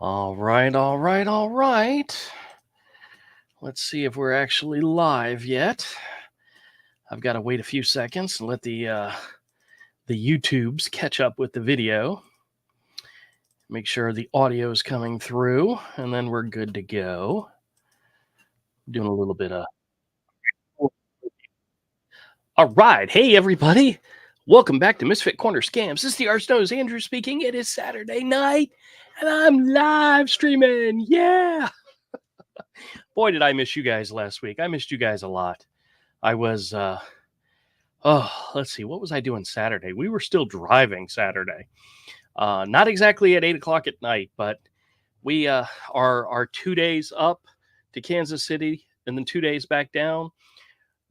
All right, all right, all right. Let's see if we're actually live yet. I've got to wait a few seconds and let the YouTubes catch up with the video. Make sure the audio is coming through, and then we're good to go. Doing a little bit of. All right, hey everybody, welcome back to Misfit Corner Scams. This is the Arch Nose Andrew speaking. It is Saturday night, and I'm live streaming. Yeah. Boy, did I miss you guys last week. I missed you guys a lot. I was let's see, what was I doing Saturday? We were still driving Saturday. Not exactly at 8 o'clock at night, but we are 2 days up to Kansas City and then 2 days back down.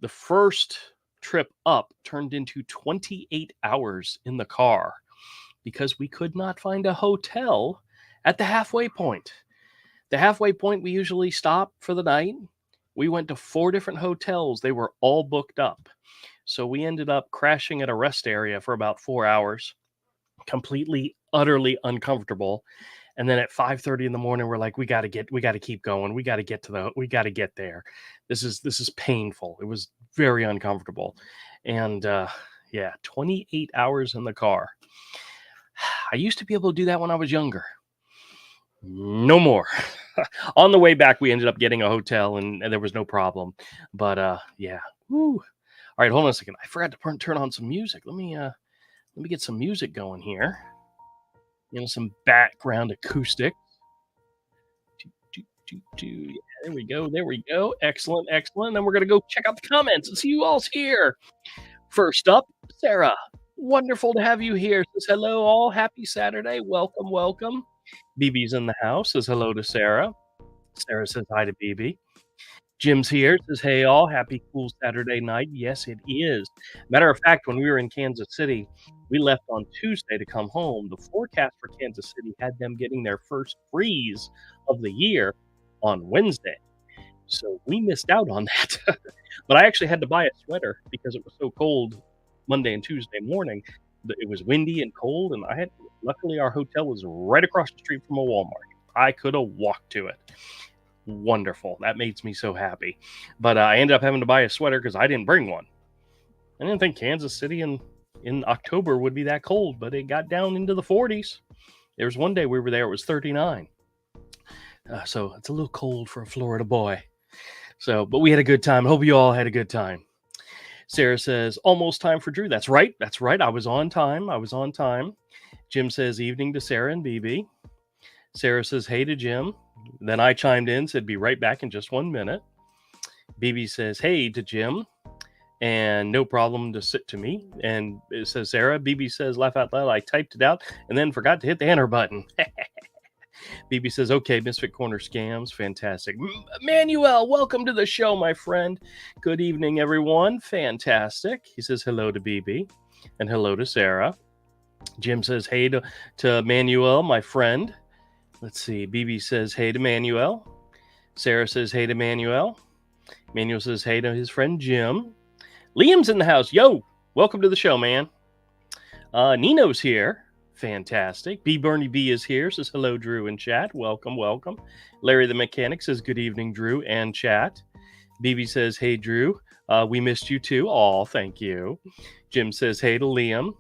The first trip up turned into 28 hours in the car because we could not find a hotel at the halfway point. The halfway point, we usually stop for the night. We went to 4 different hotels. They were all booked up. So we ended up crashing at a rest area for about 4 hours, completely, utterly uncomfortable. And then at 5:30 in the morning, we're like, we got to keep going. We got to get there. This is painful. It was very uncomfortable. And yeah, 28 hours in the car. I used to be able to do that when I was younger. No more. On the way back, we ended up getting a hotel and there was no problem. But yeah. Woo. All right, hold on a second. I forgot to turn on some music. Let me get some music going here. Some background acoustic. Yeah, there we go. Excellent. Then we're gonna go check out the comments and see who all's here. First up, Sarah. Wonderful to have you here. Says hello all. Happy Saturday. Welcome. BB's in the house. Says hello to Sarah. Sarah says hi to BB. Jim's here. Says hey all. Happy cool Saturday night. Yes, it is. Matter of fact, when we were in Kansas City, we left on Tuesday to come home. The forecast for Kansas City had them getting their first freeze of the year on Wednesday. So we missed out on that. But I actually had to buy a sweater because it was so cold Monday and Tuesday morning. It was windy and cold, and luckily our hotel was right across the street from a Walmart. I could have walked to it. Wonderful. That makes me so happy. But I ended up having to buy a sweater because I didn't bring one. I didn't think Kansas City in October would be that cold, but it got down into the 40s. There was one day we were there, it was 39. So it's a little cold for a Florida boy. So, but we had a good time. Hope you all had a good time. Sarah says, almost time for Drew. That's right. I was on time. Jim says, evening to Sarah and BB. Sarah says, hey to Jim. Then I chimed in, said, be right back in just 1 minute. BB says, hey to Jim. And no problem to sit to me. And it says, Sarah. BB says, laugh out loud. I typed it out and then forgot to hit the enter button. BB says, okay, Misfit Corner Scams. Fantastic. Manuel, welcome to the show, my friend. Good evening, everyone. Fantastic. He says hello to BB and hello to Sarah. Jim says, hey to Manuel, my friend. Let's see. BB says, hey to Manuel. Sarah says, hey to Manuel. Manuel says, hey to his friend Jim. Liam's in the house. Yo, welcome to the show, man. Nino's here. Fantastic. B. Bernie B is here. Says hello, Drew and chat. Welcome. Larry the Mechanic says good evening, Drew and chat. BB says, hey, Drew. We missed you too. Aw, thank you. Jim says, hey to Liam.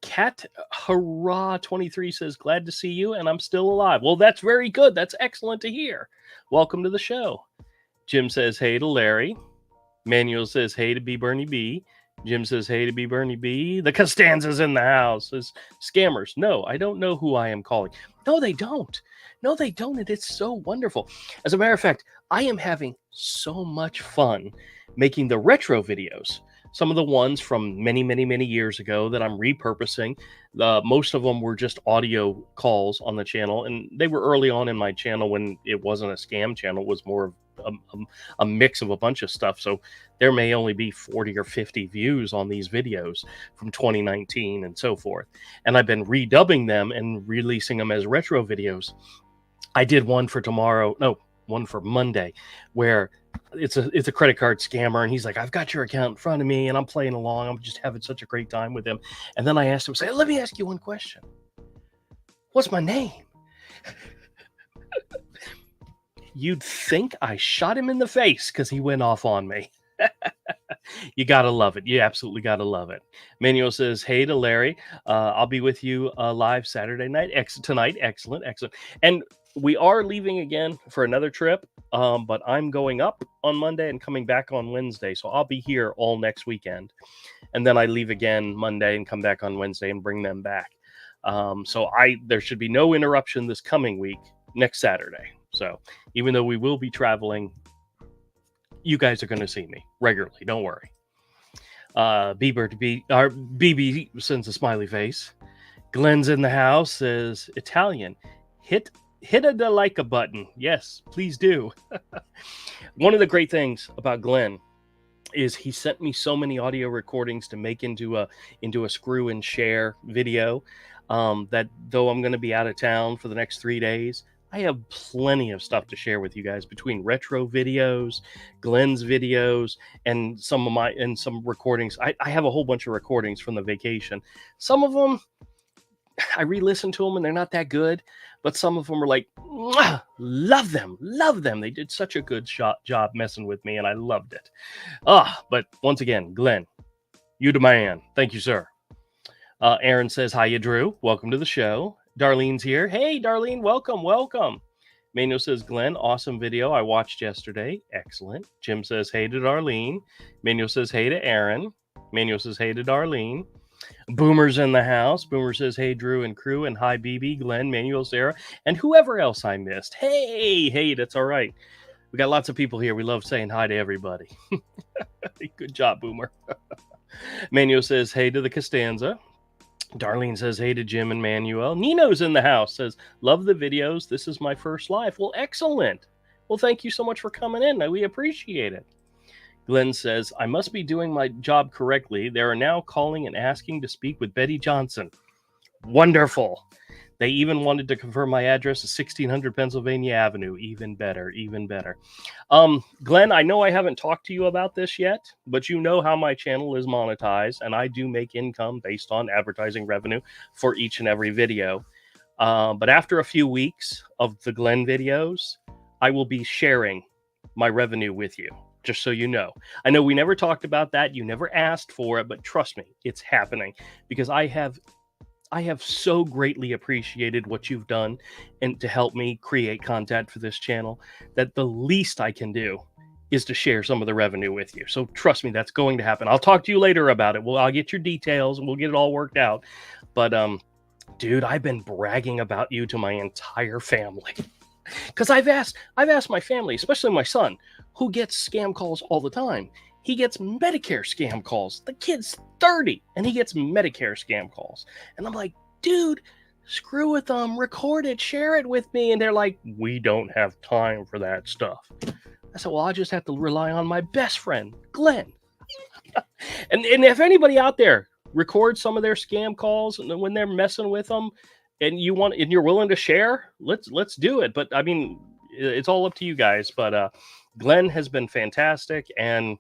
Cat Hurrah 23 says, glad to see you, and I'm still alive. Well, that's very good. That's excellent to hear. Welcome to the show. Jim says, hey to Larry. Manuel says, hey to B. Bernie B. Jim says, hey to B. Bernie B. The Costanza's in the house. Says, scammers. No, I don't know who I am calling. No, they don't. And it's so wonderful. As a matter of fact, I am having so much fun making the retro videos. Some of the ones from many years ago that I'm repurposing. Most of them were just audio calls on the channel, and they were early on in my channel when it wasn't a scam channel. It was more of a mix of a bunch of stuff. So there may only be 40 or 50 views on these videos from 2019 and so forth. And I've been redubbing them and releasing them as retro videos. I did one for Monday, where it's a credit card scammer, and he's like, I've got your account in front of me and I'm playing along. I'm just having such a great time with him. And then I asked him, let me ask you one question. What's my name? You'd think I shot him in the face because he went off on me. You gotta love it. You absolutely gotta love it. Manuel says, "Hey to Larry, I'll be with you live Saturday night tonight. Excellent, excellent." And we are leaving again for another trip, but I'm going up on Monday and coming back on Wednesday, so I'll be here all next weekend, and then I leave again Monday and come back on Wednesday and bring them back. So there should be no interruption this coming week, next Saturday. So even though we will be traveling, you guys are going to see me regularly. Don't worry. BB sends a smiley face. Glenn's in the house, says Italian. Hit the like a button. Yes, please do. One of the great things about Glenn is he sent me so many audio recordings to make into a screw and share video. That though I'm going to be out of town for the next 3 days, I have plenty of stuff to share with you guys between retro videos, Glenn's videos, and some recordings. I have a whole bunch of recordings from the vacation. Some of them, I re-listened to them and they're not that good, but some of them are like, love them. They did such a good job messing with me and I loved it. But once again, Glenn, you the man. Thank you, sir. Aaron says, "Hiya, Drew. Welcome to the show." Darlene's here. Hey, Darlene, welcome. Manuel says, "Glenn, awesome video I watched yesterday. Excellent." Jim says, "Hey to Darlene." Manuel says, "Hey to Aaron." Manuel says, "Hey to Darlene." Boomer's in the house. Boomer says, "Hey, Drew and crew, and hi, BB, Glenn, Manuel, Sarah, and whoever else I missed." Hey, that's all right. We got lots of people here. We love saying hi to everybody. Good job, Boomer. Manuel says, "Hey to the Costanza." Darlene says, "Hey to Jim and Manuel." Nino's in the house, says, "Love the videos. This is my first live." Well, excellent. Well, thank you so much for coming in. We appreciate it. Glenn says, "I must be doing my job correctly. They are now calling and asking to speak with Betty Johnson." Wonderful. They even wanted to confirm my address is 1600 Pennsylvania Avenue. Even better. Glenn, I know I haven't talked to you about this yet, but you know how my channel is monetized, and I do make income based on advertising revenue for each and every video. But after a few weeks of the Glenn videos, I will be sharing my revenue with you, just so you know. I know we never talked about that. You never asked for it, but trust me, it's happening because I have so greatly appreciated what you've done and to help me create content for this channel that the least I can do is to share some of the revenue with you. So trust me, that's going to happen. I'll talk to you later about it. I'll get your details and we'll get it all worked out. But dude, I've been bragging about you to my entire family because I've asked my family, especially my son, who gets scam calls all the time. He gets Medicare scam calls. The kid's 30 and he gets Medicare scam calls. And I'm like, dude, screw with them, record it, share it with me. And they're like, "We don't have time for that stuff." I said, "Well, I just have to rely on my best friend, Glenn." and if anybody out there records some of their scam calls and when they're messing with them and you're willing to share, let's do it. But I mean, it's all up to you guys. But Glenn has been fantastic, and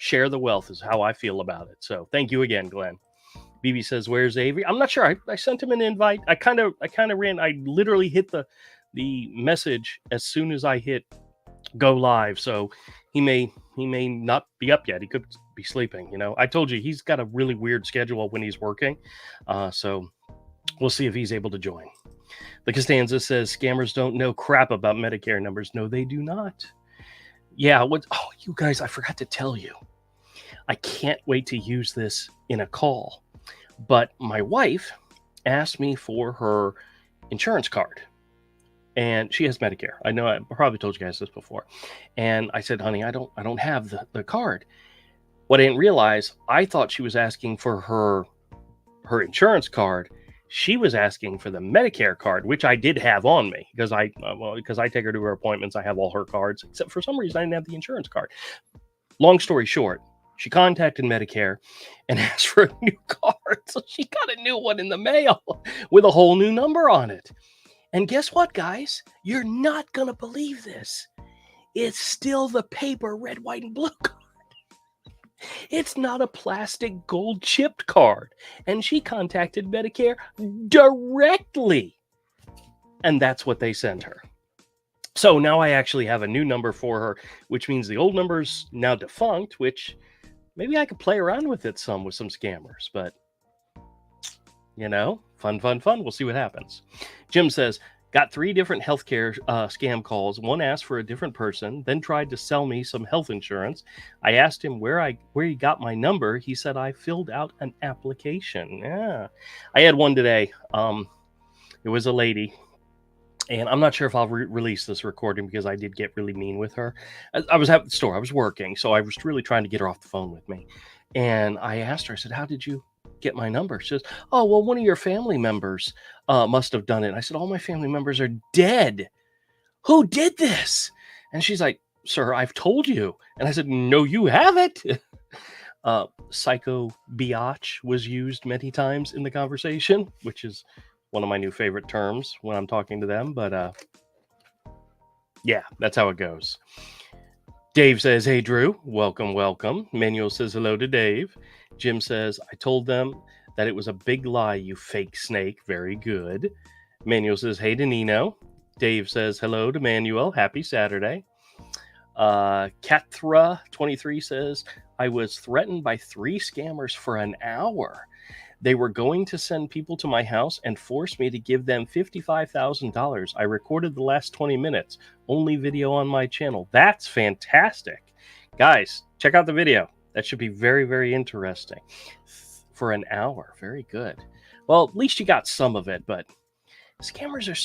share the wealth is how I feel about it. So thank you again, Glenn. BB says, "Where's Avery?" I'm not sure. I sent him an invite. I literally hit the message as soon as I hit go live. So he may not be up yet. He could be sleeping. I told you he's got a really weird schedule when he's working. So we'll see if he's able to join. The Costanza says, "Scammers don't know crap about Medicare numbers." No, they do not. Yeah. You guys, I forgot to tell you. I can't wait to use this in a call. But my wife asked me for her insurance card. And she has Medicare. I know I probably told you guys this before. And I said, "Honey, I don't have the card." What I didn't realize, I thought she was asking for her insurance card. She was asking for the Medicare card, which I did have on me because I take her to her appointments. I have all her cards, except for some reason I didn't have the insurance card. Long story short, she contacted Medicare and asked for a new card. So she got a new one in the mail with a whole new number on it. And guess what, guys? You're not going to believe this. It's still the paper red, white, and blue card. It's not a plastic gold chipped card. And she contacted Medicare directly. And that's what they send her. So now I actually have a new number for her, which means the old number's now defunct, which maybe I could play around with it some with some scammers, but fun. We'll see what happens. Jim says, got 3 different healthcare scam calls. One asked for a different person, then tried to sell me some health insurance. I asked him where he got my number. He said I filled out an application. Yeah, I had one today. It was a lady. And I'm not sure if I'll release this recording because I did get really mean with her. I was at the store. I was working. So I was really trying to get her off the phone with me. And I asked her, I said, how did you get my number? She says, oh, well, one of your family members must have done it. And I said, all my family members are dead. Who did this? And she's like, sir, I've told you. And I said, no, you haven't. Psycho biatch was used many times in the conversation, which is one of my new favorite terms when I'm talking to them. But yeah, that's how it goes. Dave says, hey, Drew, welcome. Manuel says hello to Dave. Jim says, I told them that it was a big lie, you fake snake. Very good. Manuel says, hey to Nino. Dave says, hello to Manuel. Happy Saturday. Kathra23 says, I was threatened by 3 scammers for an hour. They were going to send people to my house and force me to give them $55,000. I recorded the last 20 minutes. Only video on my channel. That's fantastic. Guys, check out the video. That should be very, very interesting. For an hour. Very good. Well, at least you got some of it, but scammers are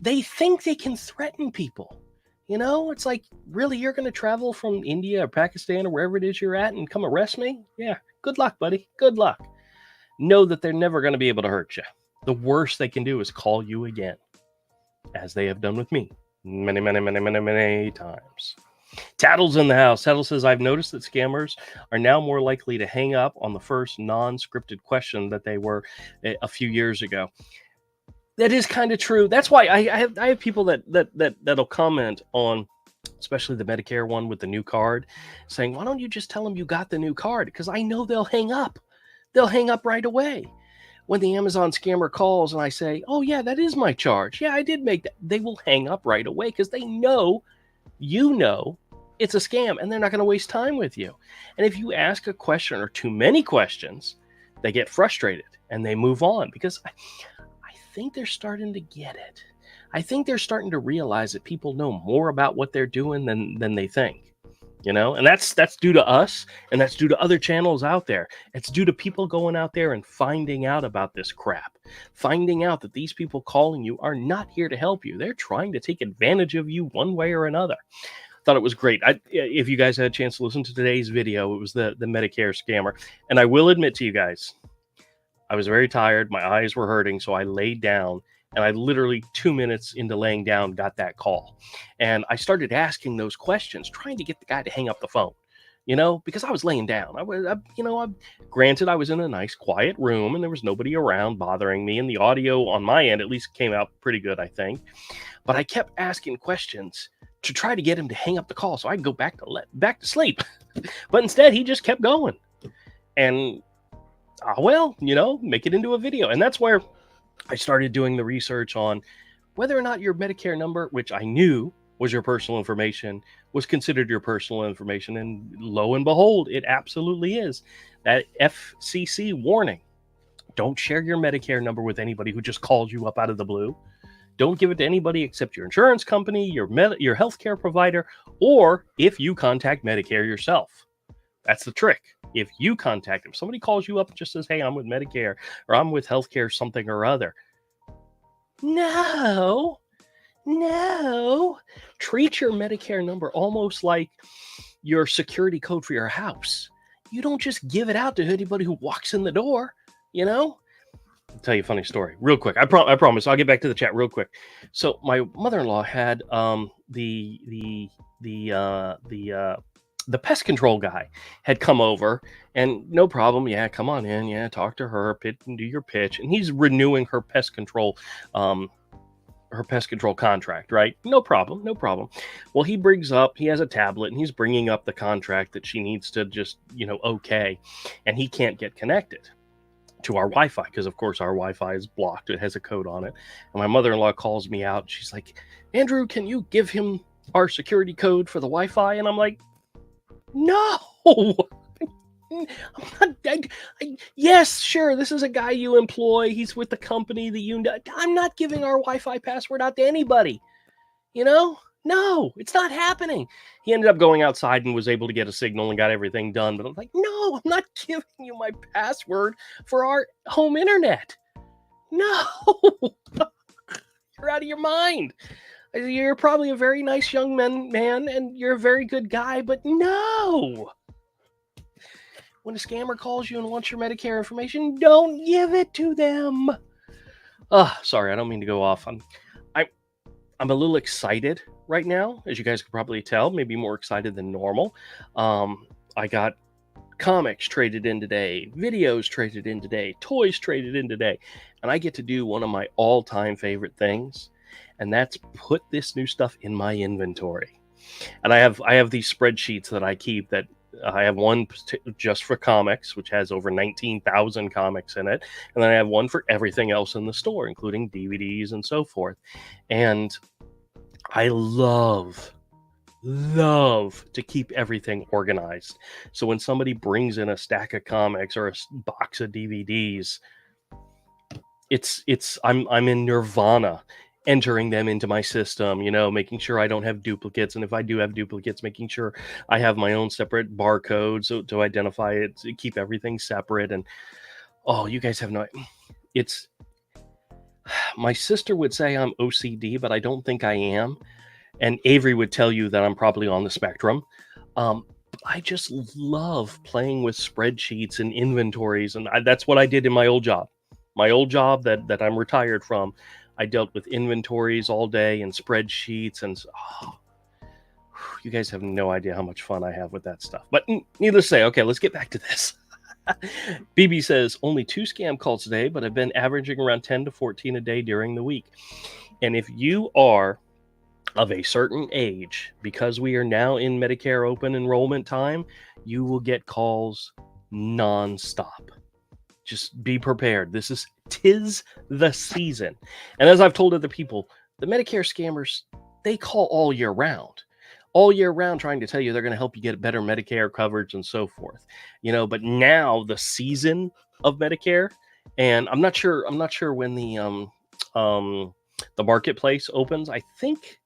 they think they can threaten people. It's like, really, you're going to travel from India or Pakistan or wherever it is you're at and come arrest me? Yeah. Good luck, buddy. Good luck. Know that they're never going to be able to hurt you. The worst they can do is call you again, as they have done with me many times. Tattle's in the house. Tattle says, I've noticed that scammers are now more likely to hang up on the first non-scripted question that they were a few years ago. That is kind of true. That's why I have people that'll comment on, especially the Medicare one with the new card, saying, why don't you just tell them you got the new card? Because I know they'll hang up. They'll hang up right away. When the Amazon scammer calls and I say, oh, yeah, that is my charge. Yeah, I did make that. They will hang up right away because they know it's a scam and they're not going to waste time with you. And if you ask a question or too many questions, they get frustrated and they move on because I think they're starting to get it. I think they're starting to realize that people know more about what they're doing than they think. And that's due to us, and that's due to other channels out there. It's due to people going out there and finding out about this crap, finding out that these people calling you are not here to help you. They're trying to take advantage of you one way or another. Thought it was great. If you guys had a chance to listen to today's video, it was the Medicare scammer. And I will admit to you guys, I was very tired. My eyes were hurting, so I laid down. And I literally 2 minutes into laying down got that call. And I started asking those questions, trying to get the guy to hang up the phone, because I was laying down. Granted, I was in a nice quiet room and there was nobody around bothering me. And the audio on my end at least came out pretty good, I think. But I kept asking questions to try to get him to hang up the call so I could go back to sleep. But instead, he just kept going. And, make it into a video. And that's where I started doing the research on whether or not your Medicare number, which I knew was your personal information, was considered your personal information. And lo and behold, it absolutely is. That FCC warning. Don't share your Medicare number with anybody who just calls you up out of the blue. Don't give it to anybody except your insurance company, your healthcare provider, or if you contact Medicare yourself. That's the trick. If you contact them, somebody calls you up and just says, hey, I'm with Medicare or I'm with healthcare something or other. No. Treat your Medicare number almost like your security code for your house. You don't just give it out to anybody who walks in the door, I'll tell you a funny story real quick. I promise. I'll get back to the chat real quick. So my mother-in-law had the pest control guy had come over and no problem. Yeah, come on in. Yeah, talk to her, do your pitch. And he's renewing her pest control contract, right? No problem. Well, he has a tablet and he's bringing up the contract that she needs to just, okay. And he can't get connected. to our Wi-Fi, because of course our Wi-Fi is blocked. It has a code on it. And my mother-in-law calls me out. She's like, Andrew, can you give him our security code for the Wi-Fi? And I'm like, no. I'm not, yes, sure, this is a guy you employ. He's with the company that you know. I'm not giving our Wi-Fi password out to anybody. No, it's not happening. He ended up going outside and was able to get a signal and got everything done. But I'm like, no, I'm not giving you my password for our home internet. No, you're out of your mind. You're probably a very nice young man, and you're a very good guy, but no. When a scammer calls you and wants your Medicare information, don't give it to them. Sorry, I don't mean to go off. I'm a little excited right now, as you guys can probably tell, maybe more excited than normal. I got comics traded in today, videos traded in today, toys traded in today, and I get to do one of my all-time favorite things, and that's put this new stuff in my inventory. And I have these spreadsheets that I keep that I have one just for comics, which has over 19,000 comics in it. And then I have one for everything else in the store, including DVDs and so forth. And I love to keep everything organized. So when somebody brings in a stack of comics or a box of DVDs, I'm in nirvana entering them into my system, making sure I don't have duplicates. And if I do have duplicates, making sure I have my own separate barcode so to identify it, to keep everything separate. And you guys have it's my sister would say I'm OCD, but I don't think I am. And Avery would tell you that I'm probably on the spectrum. I just love playing with spreadsheets and inventories. And that's what I did in my old job. My old job that I'm retired from, I dealt with inventories all day and spreadsheets. And you guys have no idea how much fun I have with that stuff. But needless to say, okay, let's get back to this. BB says, only 2 scam calls today, but I've been averaging around 10 to 14 a day during the week. And if you are of a certain age, because we are now in Medicare open enrollment time, you will get calls nonstop. Just be prepared. Tis the season. And as I've told other people, the Medicare scammers, they call all year round trying to tell you they're going to help you get better Medicare coverage and so forth. But now the season of Medicare, and I'm not sure when the marketplace opens. I think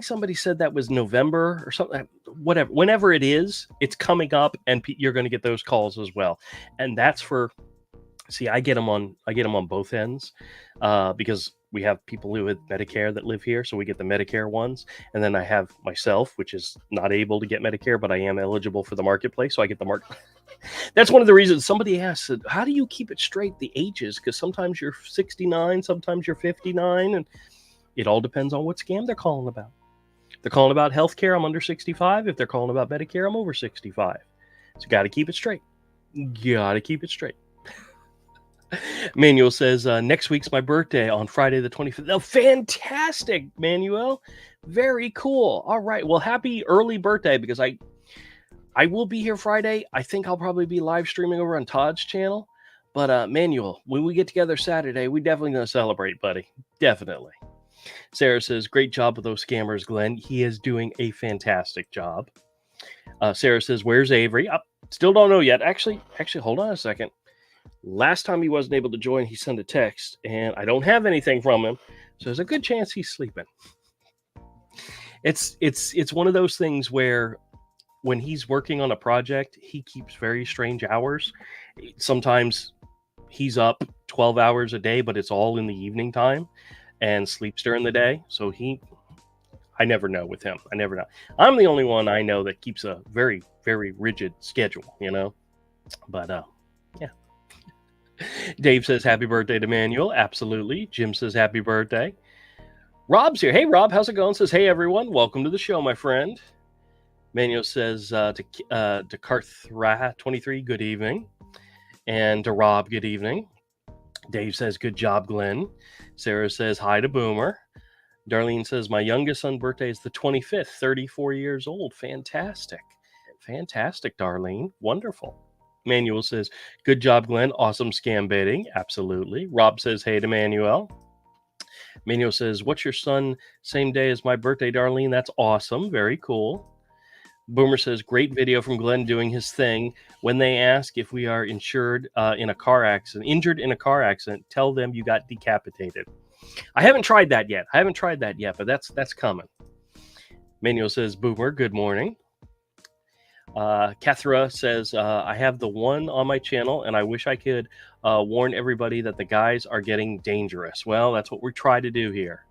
somebody said that was November or something. Whatever, whenever it is, it's coming up, and you're going to get those calls as well. And that's for. See, I get them on both ends because we have people who have Medicare that live here, so we get the Medicare ones, and then I have myself, which is not able to get Medicare, but I am eligible for the marketplace, so I get the market. That's one of the reasons somebody asked, how do you keep it straight, the ages? Because sometimes you're 69, sometimes you're 59, and it all depends on what scam they're calling about. If they're calling about healthcare, I'm under 65. If they're calling about Medicare, I'm over 65. So got to keep it straight. Manuel says, next week's my birthday on Friday the 25th. Oh, fantastic, Manuel. Very cool. All right. Well, happy early birthday, because I will be here Friday. I think I'll probably be live streaming over on Todd's channel. But Manuel, when we get together Saturday, we definitely going to celebrate, buddy. Definitely. Sarah says, great job with those scammers, Glenn. He is doing a fantastic job. Sarah says, where's Avery? Still don't know yet. Actually, hold on a second. Last time he wasn't able to join, he sent a text, and I don't have anything from him, so there's a good chance he's sleeping. It's one of those things where when he's working on a project, he keeps very strange hours. Sometimes he's up 12 hours a day, but it's all in the evening time, and sleeps during the day. So I never know with him. I never know. I'm the only one I know that keeps a very, very rigid schedule, But yeah. Dave says happy birthday to Manuel. Absolutely. Jim says happy birthday. Rob's here. Hey, Rob, how's it going? Says, hey, everyone. Welcome to the show, my friend. Manuel says to Carthra 23, good evening. And to Rob, good evening. Dave says, good job, Glenn. Sarah says, hi to Boomer. Darlene says, my youngest son's birthday is the 25th, 34 years old. Fantastic. Fantastic, Darlene. Wonderful. Manuel says, good job, Glenn. Awesome scam baiting. Absolutely. Rob says, hey to Manuel. Manuel says, what's your son? Same day as my birthday, Darlene. That's awesome. Very cool. Boomer says, great video from Glenn doing his thing. When they ask if we are insured in a car accident, injured in a car accident, tell them you got decapitated. I haven't tried that yet. But that's coming. Manuel says, Boomer, good morning. Kathra says, I have the one on my channel, and I wish I could warn everybody that the guys are getting dangerous. Well, that's what we try to do here.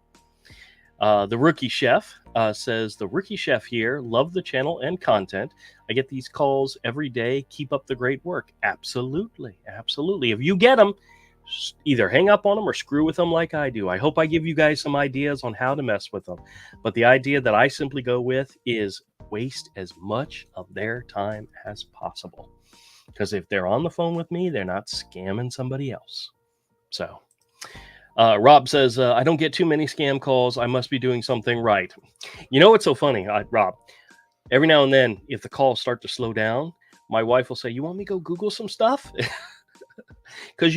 The Rookie Chef says, the Rookie Chef here, love the channel and content. I get these calls every day. Keep up the great work. Absolutely. Absolutely. If you get them, either hang up on them or screw with them like I do. I hope I give you guys some ideas on how to mess with them. But the idea that I simply go with is waste as much of their time as possible. Because if they're on the phone with me, they're not scamming somebody else. So... Rob says, I don't get too many scam calls. I must be doing something right. You know what's so funny, Rob? Every now and then, if the calls start to slow down, my wife will say, you want me to go Google some stuff? Because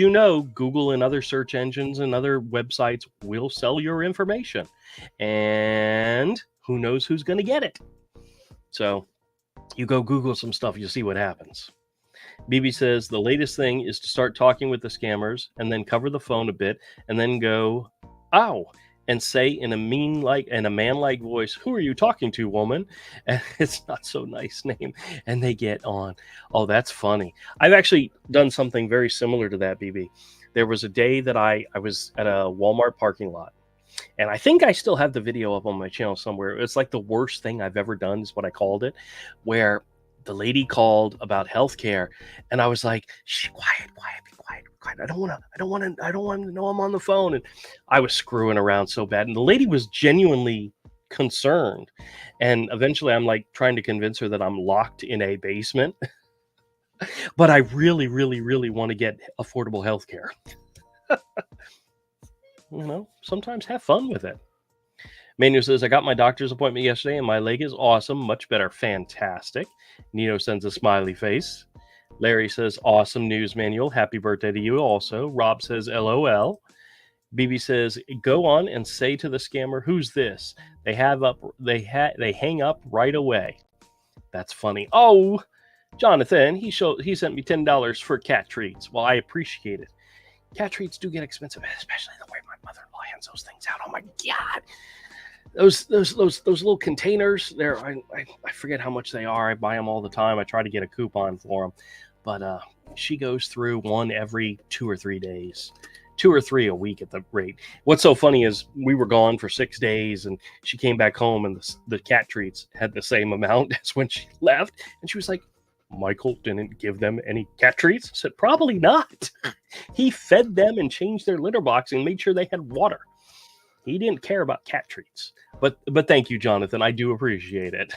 Google and other search engines and other websites will sell your information. And who knows who's going to get it? So you go Google some stuff, you'll see what happens. BB says the latest thing is to start talking with the scammers and then cover the phone a bit and then go, ow, and say in a man-like voice, who are you talking to, woman? And it's not so nice name. And they get on. Oh, that's funny. I've actually done something very similar to that, BB. There was a day that I was at a Walmart parking lot. And I think I still have the video up on my channel somewhere. It's like the worst thing I've ever done is what I called it, where the lady called about healthcare, and I was like, shh, quiet, be quiet. I don't want to know I'm on the phone. And I was screwing around so bad. And the lady was genuinely concerned. And eventually I'm like trying to convince her that I'm locked in a basement, but I really, really, really want to get affordable healthcare. Sometimes have fun with it. Manu says, I got my doctor's appointment yesterday and my leg is awesome. Much better. Fantastic. Nino sends a smiley face. Larry says, awesome news, Manuel. Happy birthday to you also. Rob says, LOL. BB says, go on and say to the scammer, who's this? They hang up right away. That's funny. Oh, Jonathan, he sent me $10 for cat treats. Well, I appreciate it. Cat treats do get expensive, especially the way my mother-in-law hands those things out. Oh my God. Those little containers there, I forget how much they are. I buy them all the time. I try to get a coupon for them, but she goes through one every 2 or 3 days, 2 or 3 a week at the rate. What's so funny is we were gone for 6 days and she came back home and the cat treats had the same amount as when she left. And she was like, Michael didn't give them any cat treats? I said, probably not. He fed them and changed their litter box and made sure they had water. He didn't care about cat treats. But thank you, Jonathan. I do appreciate it.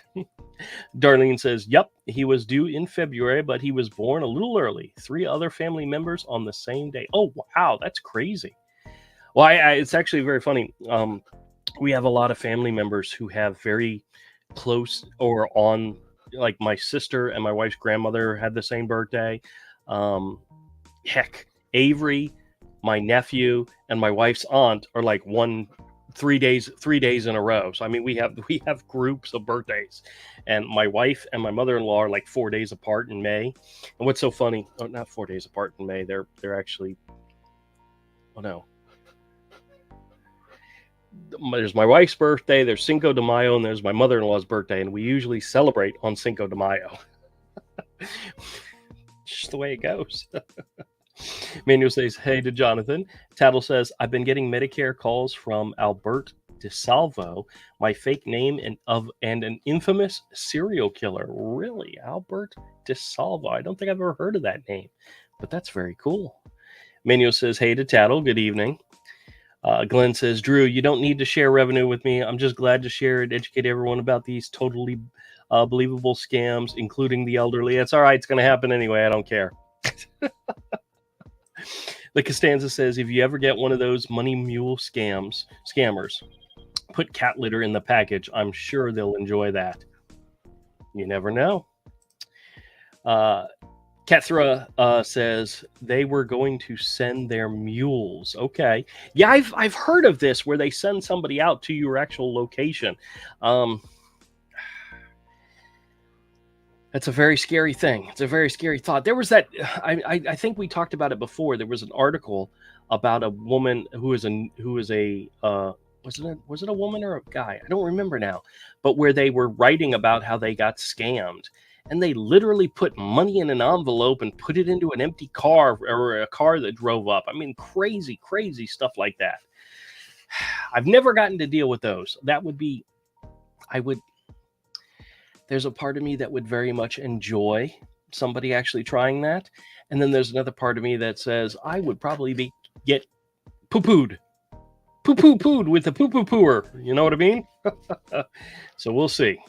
Darlene says, yep, he was due in February, but he was born a little early. 3 other family members on the same day. Oh, wow, that's crazy. Well, it's actually very funny. We have a lot of family members who have very close or on, like my sister and my wife's grandmother had the same birthday. Heck, Avery, my nephew, and my wife's aunt are like 3 days in a row. So I mean, we have groups of birthdays, and my wife and my mother-in-law are like 4 days apart in May. And what's so funny? Oh, not 4 days apart in May. They're actually, oh no. There's my wife's birthday, there's Cinco de Mayo, and there's my mother-in-law's birthday, and we usually celebrate on Cinco de Mayo. Just the way it goes. Manuel says, hey to Jonathan. Tattle says, I've been getting Medicare calls from Albert DeSalvo, my fake name and an infamous serial killer. Really? Albert DeSalvo? I don't think I've ever heard of that name, but that's very cool. Manuel says, hey to Tattle. Good evening. Glenn says, Drew, you don't need to share revenue with me. I'm just glad to share and educate everyone about these totally believable scams, including the elderly. It's all right. It's going to happen anyway. I don't care. The Costanza says, if you ever get one of those money mule scammers, put cat litter in the package. I'm sure they'll enjoy that. You never know. Kethra says they were going to send their mules. Okay, yeah, I've heard of this where they send somebody out to your actual location. That's a very scary thing. It's a very scary thought. There was that. I think we talked about it before. There was an article about a woman who is a was it a woman or a guy? I don't remember now. But where they were writing about how they got scammed, and they literally put money in an envelope and put it into an empty car or a car that drove up. I mean, crazy stuff like that. I've never gotten to deal with those. That would be, I would. There's a part of me that would very much enjoy somebody actually trying that. And then there's another part of me that says I would probably get poo-pooed with the poo-poo-pooer. You know what I mean? So we'll see.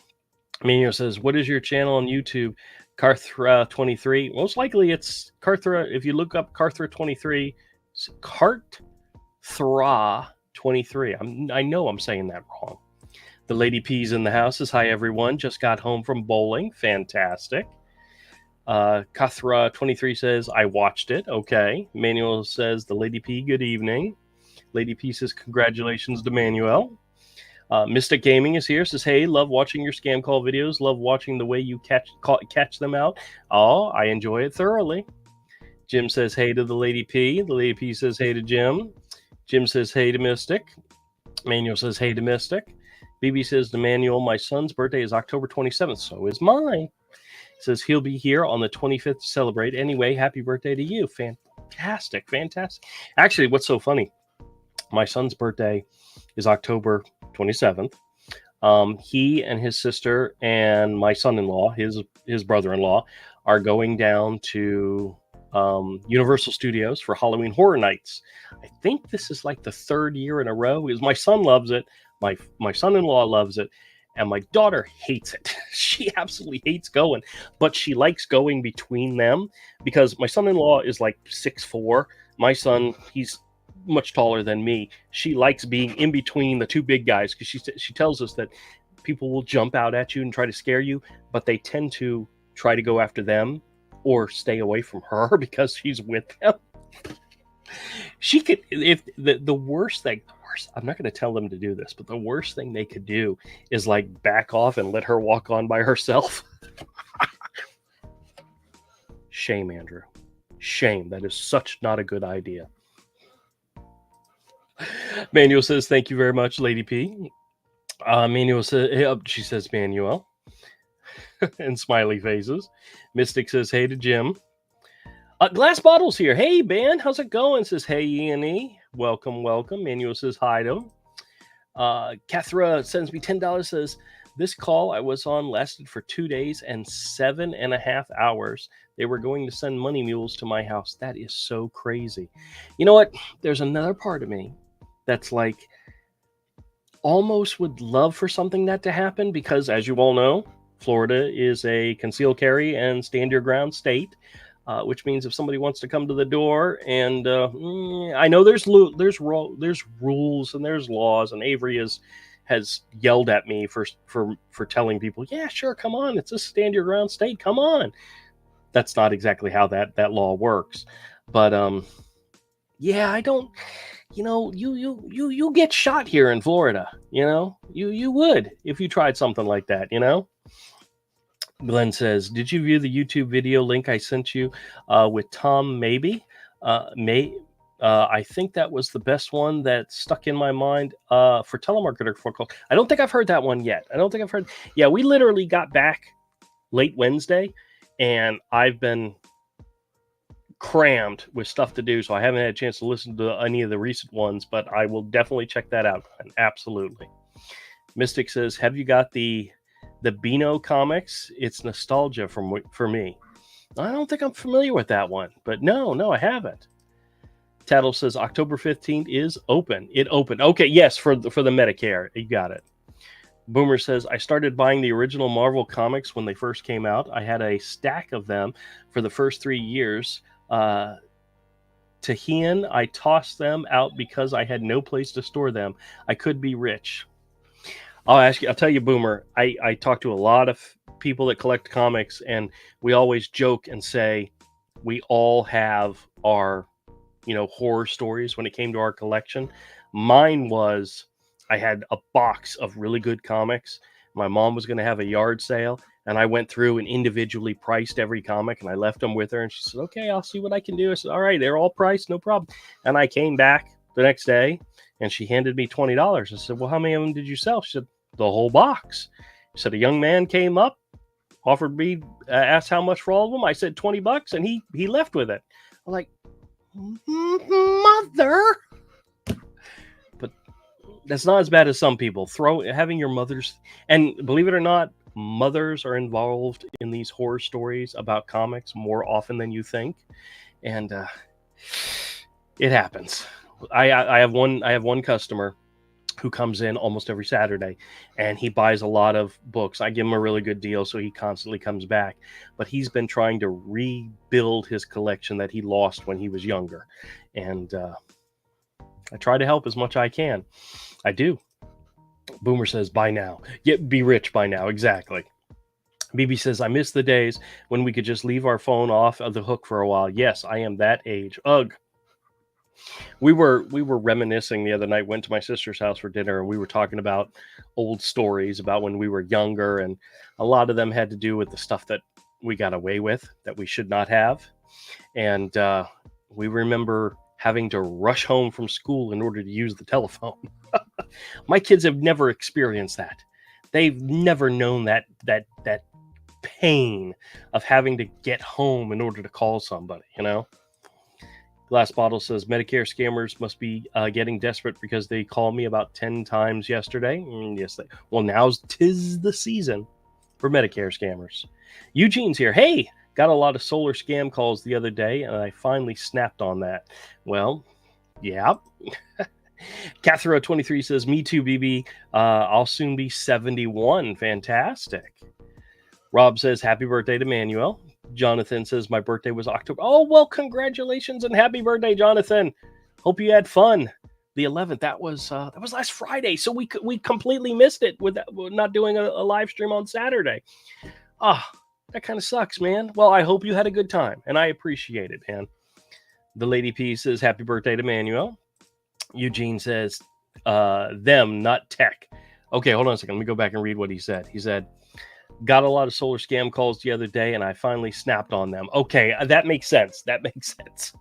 Emilio says, what is your channel on YouTube? Carthra 23. Most likely it's Carthra. If you look up Carthra 23, Carthra 23. I know I'm saying that wrong. The Lady P's in the house says, hi, everyone. Just got home from bowling. Fantastic. Kathra 23 says, I watched it. Okay. Manuel says, the Lady P, good evening. Lady P says, congratulations to Manuel. Mystic Gaming is here. Says, hey, love watching your scam call videos. Love watching the way you catch them out. Oh, I enjoy it thoroughly. Jim says, hey to the Lady P. The Lady P says, hey to Jim. Jim says, hey to Mystic. Manuel says, hey to Mystic. BB says to Manuel, my son's birthday is October 27th. So is mine. He says he'll be here on the 25th to celebrate. Anyway, happy birthday to you. Fantastic. Actually, what's so funny, my son's birthday is October 27th. He and his sister and my son-in-law, his brother-in-law, are going down to Universal Studios for Halloween Horror Nights. I think this is like the third year in a row. Because my son loves it. My son-in-law loves it, and my daughter hates it. She absolutely hates going, but she likes going between them because my son-in-law is like 6'4". My son, he's much taller than me. She likes being in between the two big guys because she tells us that people will jump out at you and try to scare you, but they tend to try to go after them or stay away from her because she's with them. She could, if the worst thing, I'm not going to tell them to do this, but the worst thing they could do is like back off and let her walk on by herself. Shame, Andrew. Shame. That is such not a good idea. Manuel says, thank you very much, Lady P. Manuel says, she says, Manuel. And smiley faces. Mystic says, hey to Jim. Glass Bottle's here. Hey, Ben, how's it going? Says, hey, E&E. Welcome. Manuel says, hi to him. Kathra sends me $10. Says, this call I was on lasted for 2 days and 7.5 hours. They were going to send money mules to my house. That is so crazy. You know what? There's another part of me that's like almost would love for something that to happen because, as you all know, Florida is a conceal carry and stand your ground state. Which means if somebody wants to come to the door, and I know there's rules and there's laws, and Avery has yelled at me for telling people, yeah, sure, come on, it's a stand your ground state, come on. That's not exactly how that law works, but yeah, I don't, you know, you get shot here in Florida, you know, you would if you tried something like that, you know. Glenn says, did you view the YouTube video link I sent you with Tom Maybe? I think that was the best one that stuck in my mind for telemarketer for call. I don't think I've heard that one yet. Yeah, we literally got back late Wednesday, and I've been crammed with stuff to do, so I haven't had a chance to listen to any of the recent ones, but I will definitely check that out. Absolutely. Mystic says, have you got the Beano comics? It's nostalgia for me. I don't think I'm familiar with that one, but no, I haven't. Tattle says October 15th is open. It opened. Okay, yes, for the Medicare. You got it. Boomer says, I started buying the original Marvel comics when they first came out. I had a stack of them for the first 3 years. Tahian, I tossed them out because I had no place to store them. I could be rich. I'll tell you, Boomer, I talk to a lot of people that collect comics, and we always joke and say, we all have our, horror stories when it came to our collection. Mine was I had a box of really good comics. My mom was going to have a yard sale, and I went through and individually priced every comic, and I left them with her. And she said, "Okay, I'll see what I can do." I said, "All right, they're all priced, no problem." And I came back the next day, and she handed me $20. I said, "Well, how many of them did you sell?" She said, "The whole box." She said, "A young man came up, offered me, asked how much for all of them. I said $20, and he left with it." I'm like, mother. But that's not as bad as some people. Having your mother's, and believe it or not, mothers are involved in these horror stories about comics more often than you think, and it happens. I have one customer who comes in almost every Saturday, and he buys a lot of books. I give him a really good deal, so he constantly comes back. But he's been trying to rebuild his collection that he lost when he was younger, and I try to help as much as I can. I do. Boomer says, "Buy now. Be rich by now." Exactly. BB says, "I miss the days when we could just leave our phone off of the hook for a while." Yes, I am that age. Ugh. We were reminiscing the other night. Went to my sister's house for dinner, and we were talking about old stories about when we were younger, and a lot of them had to do with the stuff that we got away with that we should not have. And we remember having to rush home from school in order to use the telephone. My kids have never experienced that. They've never known that pain of having to get home in order to call somebody, Glass Bottle says, "Medicare scammers must be getting desperate because they called me about 10 times yesterday." Yes, well, tis the season for Medicare scammers. Eugene's here. "Hey, got a lot of solar scam calls the other day, and I finally snapped on that." Well, yeah. Cathro23 says, "Me too, BB. I'll soon be 71. Fantastic." Rob says, "Happy birthday to Manuel." Jonathan says, "My birthday was October." Oh, well, congratulations and happy birthday, Jonathan. Hope you had fun. The 11th, that was last Friday, so we completely missed it with not doing a live stream on Saturday. That kind of sucks, man. Well, I hope you had a good time, and I appreciate it, man. The Lady P says, "Happy birthday to Manuel." Eugene says, "Them, not tech." Okay, hold on a second. Let me go back and read what he said. He said, "Got a lot of solar scam calls the other day, and I finally snapped on them." Okay, that makes sense. That makes sense.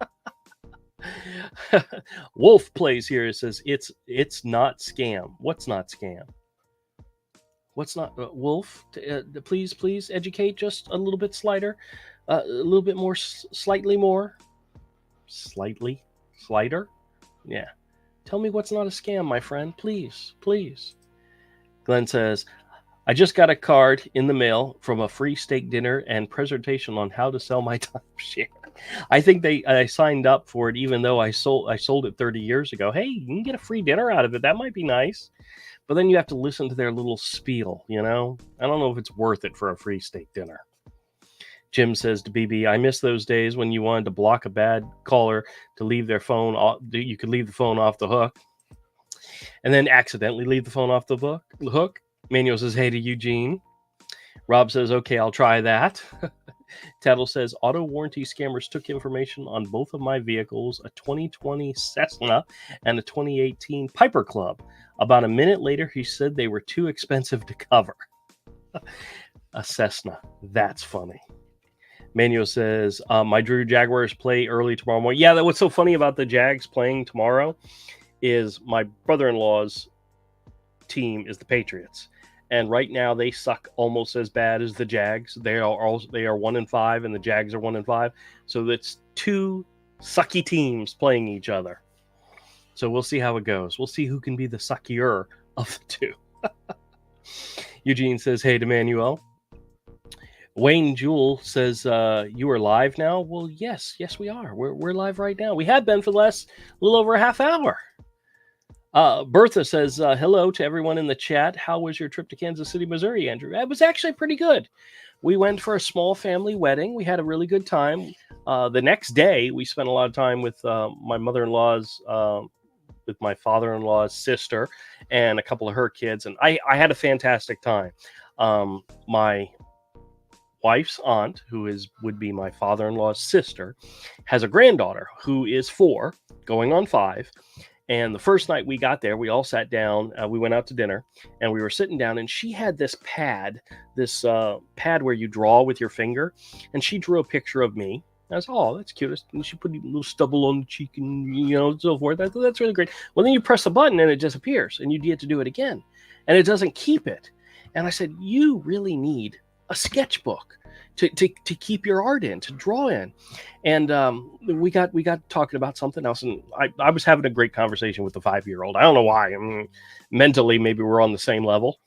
Wolf plays here. It says, it's not scam. What's not scam? What's not Wolf? Please educate just a little bit slighter, a little bit more, slightly more, slighter. Yeah. Tell me what's not a scam, my friend. Please. Glenn says, "I just got a card in the mail from a free steak dinner and presentation on how to sell my timeshare." I think I signed up for it, even though I sold it 30 years ago. Hey, you can get a free dinner out of it. That might be nice. But then you have to listen to their little spiel, I don't know if it's worth it for a free steak dinner. Jim says to BB, "I miss those days when you wanted to block a bad caller to leave their phone off. You could leave the phone off the hook and then accidentally leave the phone off the hook." Manuel says, "Hey" to Eugene. Rob says, "Okay, I'll try that." Tattle says, "Auto warranty scammers took information on both of my vehicles, a 2020 Cessna and a 2018 Piper Club. About a minute later, he said they were too expensive to cover." A Cessna. That's funny. Manuel says, "My Drew Jaguars play early tomorrow morning." Yeah, what's so funny about the Jags playing tomorrow is my brother-in-law's team is the Patriots. And right now they suck almost as bad as the Jags. They are 1-5, and the Jags are 1-5. So that's two sucky teams playing each other. So we'll see how it goes. We'll see who can be the suckier of the two. Eugene says, "Hey to Manuel." Wayne Jewell says, "You are live now?" Well, yes, we are. We're live right now. We have been for the last little over a half hour. Bertha says, "Hello to everyone in the chat. How was your trip to Kansas City, Missouri, Andrew?" It was actually pretty good. We went for a small family wedding. We had a really good time. The next day, we spent a lot of time with my mother-in-law's, with my father-in-law's sister and a couple of her kids. And I had a fantastic time. My wife's aunt, who would be my father-in-law's sister, has a granddaughter who is 4, going on 5. And the first night we got there, we all sat down. We went out to dinner, and we were sitting down. And she had this pad where you draw with your finger, and she drew a picture of me. I was, oh, that's cute. And she put a little stubble on the cheek, and so forth. That's really great. Well, then you press the button, and it disappears, and you get to do it again, and it doesn't keep it. And I said, you really need a sketchbook to keep your art in, to draw in. And we got talking about something else, and I was having a great conversation with the 5-year-old. I don't know why. I mean, mentally, maybe we're on the same level.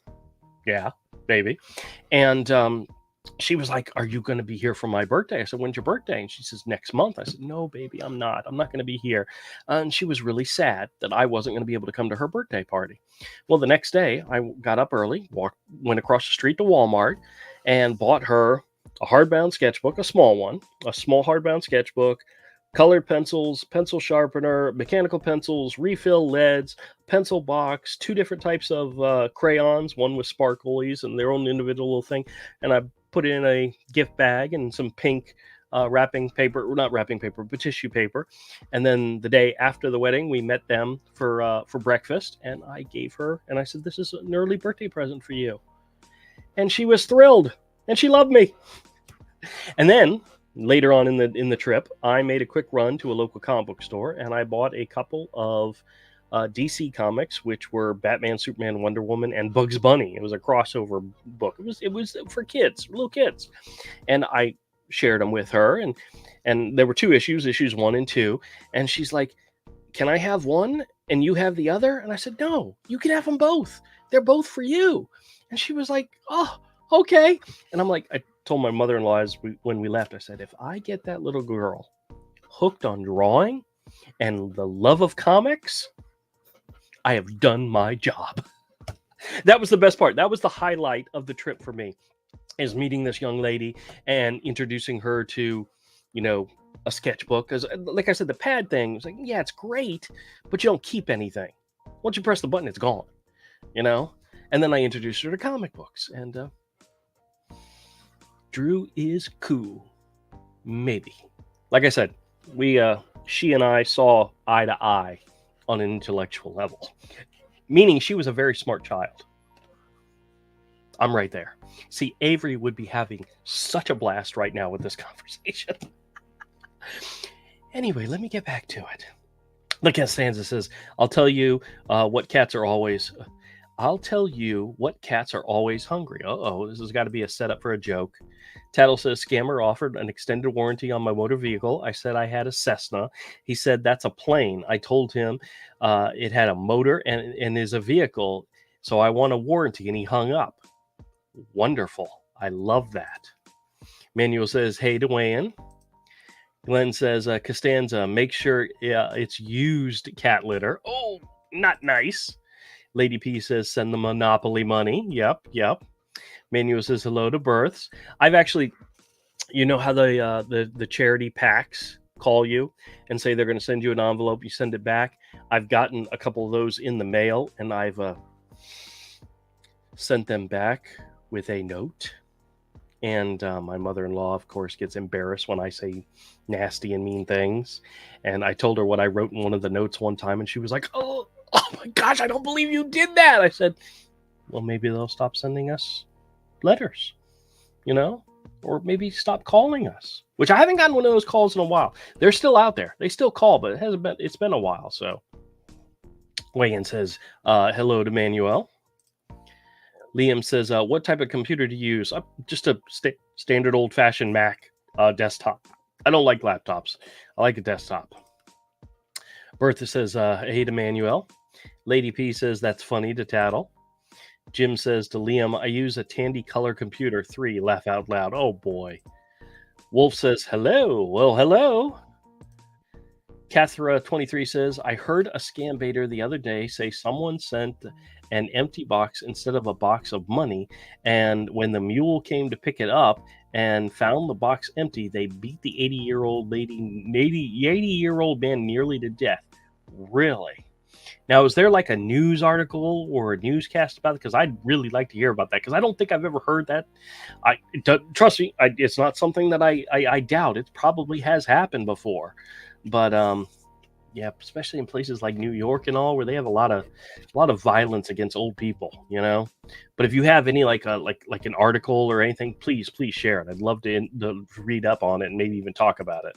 Yeah, maybe. And she was like, are you going to be here for my birthday? I said, when's your birthday? And she says, next month. I said, no, baby, I'm not going to be here. And she was really sad that I wasn't going to be able to come to her birthday party. Well, the next day I got up early, went across the street to Walmart, and bought her a hardbound sketchbook, a small hardbound sketchbook, colored pencils, pencil sharpener, mechanical pencils, refill leads, pencil box, 2 different types of crayons, one with sparklies and their own individual little thing. And I put it in a gift bag and some pink wrapping paper, not wrapping paper, but tissue paper. And then the day after the wedding, we met them for breakfast, and I gave her, and I said, this is an early birthday present for you. And she was thrilled, and she loved me. And then later on in the trip, I made a quick run to a local comic book store, and I bought a couple of DC comics, which were Batman, Superman, Wonder Woman, and Bugs Bunny. It was a crossover book. It was for kids, little kids, and I shared them with her. And there were 2 issues 1 and 2, and she's like, "Can I have one and you have the other?" And I said, "No, you can have them both. They're both for you." And she was like, "Oh, okay." And I'm like, I told my mother-in-law when we left, I said, if I get that little girl hooked on drawing and the love of comics, I have done my job. That was the best part. That was the highlight of the trip for me, is meeting this young lady and introducing her to, a sketchbook. Because, like I said, the pad thing was like, yeah, it's great, but you don't keep anything. Once you press the button, it's gone, And then I introduced her to comic books, and Drew is cool. Maybe. Like I said, she and I saw eye to eye on an intellectual level, meaning she was a very smart child. I'm right there. See, Avery would be having such a blast right now with this conversation. Anyway, let me get back to it. Like Costanza says, I'll tell you what cats are always hungry. This has got to be a setup for a joke. Tattle says, scammer offered an extended warranty on my motor vehicle. I said I had a Cessna. He said, that's a plane. I told him it had a motor and is a vehicle, so I want a warranty, and he hung up. Wonderful. I love that. Manuel says, hey, Dwayne. Glenn says, Costanza, make sure it's used cat litter. Oh, not nice. Lady P says, send the Monopoly money. Yep. Manuel says, hello to births. I've actually, how the charity PACs call you and say they're going to send you an envelope. You send it back. I've gotten a couple of those in the mail, and I've sent them back with a note. And my mother-in-law, of course, gets embarrassed when I say nasty and mean things. And I told her what I wrote in one of the notes one time, and she was like, oh my gosh, I don't believe you did that. I said, well, maybe they'll stop sending us letters, or maybe stop calling us, which I haven't gotten one of those calls in a while. They're still out there. They still call, but it's been a while. So Wayne says, hello to Manuel. Liam says, what type of computer do you use? Just a standard old-fashioned Mac desktop. I don't like laptops. I like a desktop. Bertha says, hey to Manuel. Lady P says, that's funny to Tattle. Jim says to Liam, I use a Tandy Color Computer 3. Laugh out loud. Oh, boy. Wolf says, hello. Well, hello. Cathra23 says, I heard a scam baiter the other day say someone sent an empty box instead of a box of money, and when the mule came to pick it up and found the box empty, they beat the 80-year-old man nearly to death. Really? Now, is there like a news article or a newscast about it? Because I'd really like to hear about that because I don't think I've ever heard that. Trust me, it's not something that I doubt. It probably has happened before, but yeah, especially in places like New York and all, where they have a lot of violence against old people, you know. But if you have any like an article or anything, please share it. I'd love to read up on it and maybe even talk about it.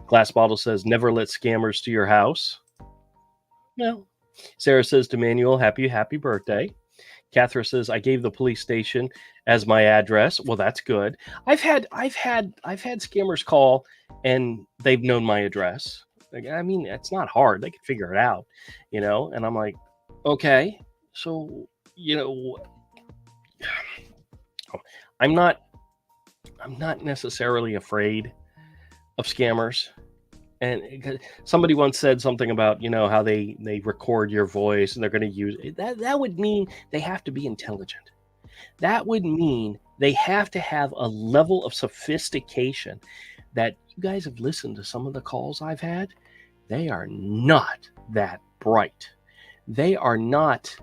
Glass Bottle says, "Never let scammers to your house." No. Sarah says to Manuel, happy birthday. Catherine says, I gave the police station as my address. Well, that's good. I've had scammers call and they've known my address. Like, I mean, it's not hard. They can figure it out, you know? And I'm like, okay, so, you know, I'm not I'm not necessarily afraid of scammers. And somebody once said something about, how they record your voice and they're going to use it. That would mean they have to be intelligent. That would mean they have to have a level of sophistication that you guys have listened to some of the calls I've had. They are not that bright. They are not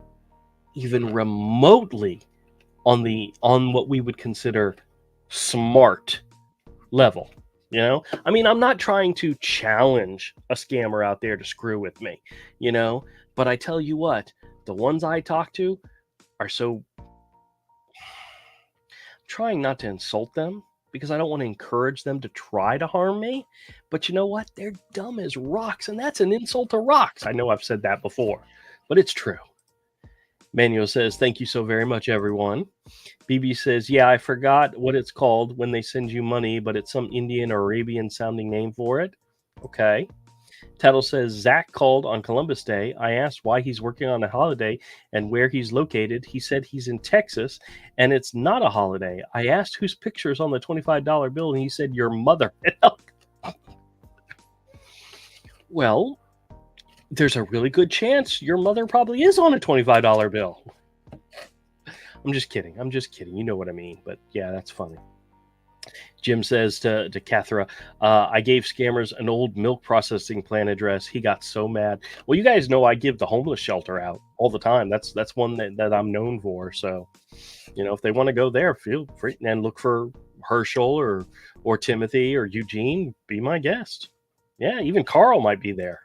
even remotely on what we would consider smart level. I mean, I'm not trying to challenge a scammer out there to screw with me, but I tell you what, the ones I talk to are so trying not to insult them because I don't want to encourage them to try to harm me. But you know what? They're dumb as rocks, and that's an insult to rocks. I know I've said that before, but it's true. Manuel says, thank you so very much, everyone. BB says, yeah, I forgot what it's called when they send you money, but it's some Indian or Arabian sounding name for it. Okay. Tattle says, Zach called on Columbus Day. I asked why he's working on a holiday and where he's located. He said he's in Texas and it's not a holiday. I asked whose picture is on the $25 bill and he said, your mother. Well, there's a really good chance your mother probably is on a $25 bill. I'm just kidding. You know what I mean. But yeah, that's funny. Jim says to Cathra, I gave scammers an old milk processing plant address. He got so mad. Well, you guys know I give the homeless shelter out all the time. That's one that I'm known for. So, if they want to go there, feel free and look for Herschel or Timothy or Eugene. Be my guest. Yeah, even Carl might be there.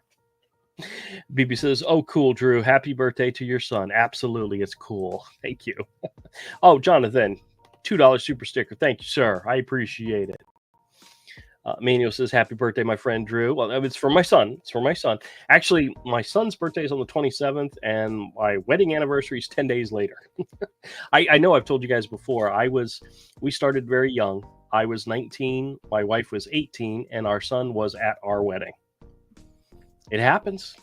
BB says, oh, cool, Drew. Happy birthday to your son. Absolutely. It's cool. Thank you. Oh, Jonathan, $2 super sticker. Thank you, sir. I appreciate it. Manuel says, happy birthday, my friend Drew. Well, it's for my son. Actually, my son's birthday is on the 27th, and my wedding anniversary is 10 days later. I know I've told you guys before. We started very young. I was 19, my wife was 18, and our son was at our wedding. It happens.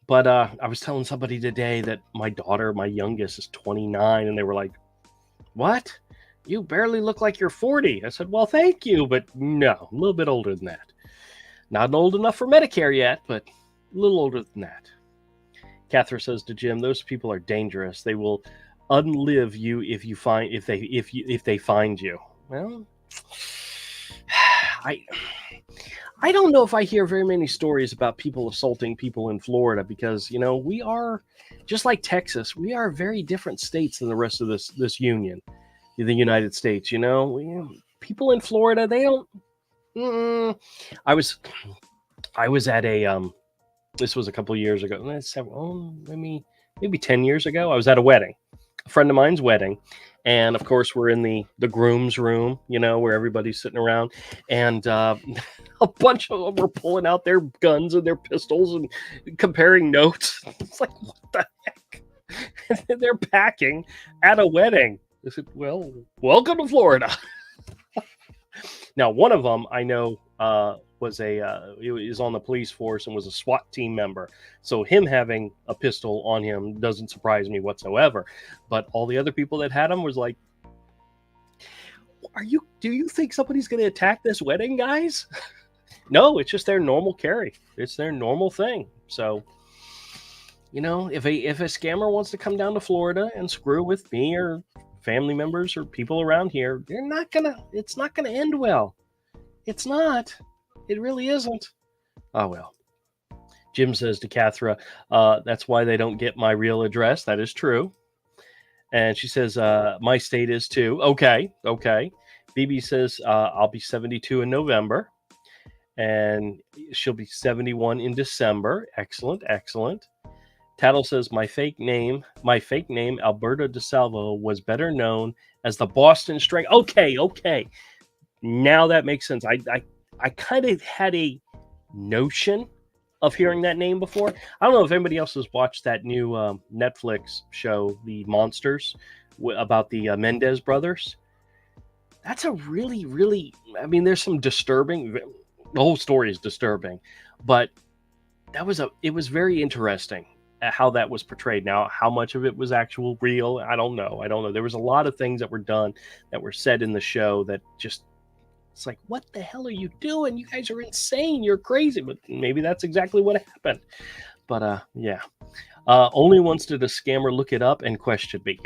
But I was telling somebody today that my daughter, my youngest, is 29, and they were like, what? You barely look like you're 40. I said, well, thank you, but no, a little bit older than that. Not old enough for Medicare yet, but a little older than that. Catherine says to Jim, those people are dangerous. They will unlive you if they find you. Well, I don't know if I hear very many stories about people assaulting people in Florida because, we are, just like Texas, we are very different states than the rest of this union, the United States, people in Florida, they don't. I was at this was a couple of years ago. Maybe 10 years ago. I was at a wedding, a friend of mine's wedding. And of course, we're in the groom's room, where everybody's sitting around, and a bunch of them were pulling out their guns and their pistols and comparing notes. It's like, what the heck? They're packing at a wedding. I said, well, welcome to Florida. Now, one of them I know is on the police force and was a SWAT team member. So him having a pistol on him doesn't surprise me whatsoever. But all the other people that had him was like, do you think somebody's going to attack this wedding, guys? No, it's just their normal carry. It's their normal thing. So, if a scammer wants to come down to Florida and screw with me or family members or people around here, it's not gonna end well. It's not. It really isn't. Oh well. Jim says to Cathra, that's why they don't get my real address. That is true. And she says, my state is too. Okay. Okay. BB says, I'll be 72 in November. And she'll be 71 in December. Excellent. Excellent. Tattle says, my fake name, Alberto DeSalvo, was better known as the Boston String. Okay. Okay. Now that makes sense. I kind of had a notion of hearing that name before. I don't know if anybody else has watched that new Netflix show, The Monsters, about the Mendez brothers. That's a really, really, I mean, there's some disturbing, the whole story is disturbing, but it was very interesting at how that was portrayed. Now, how much of it was actual real, I don't know. There was a lot of things that were done, that were said in the show, that just, it's like, what the hell are you doing? You guys are insane. You're crazy. But maybe that's exactly what happened. But yeah. Only once did a scammer look it up and question me.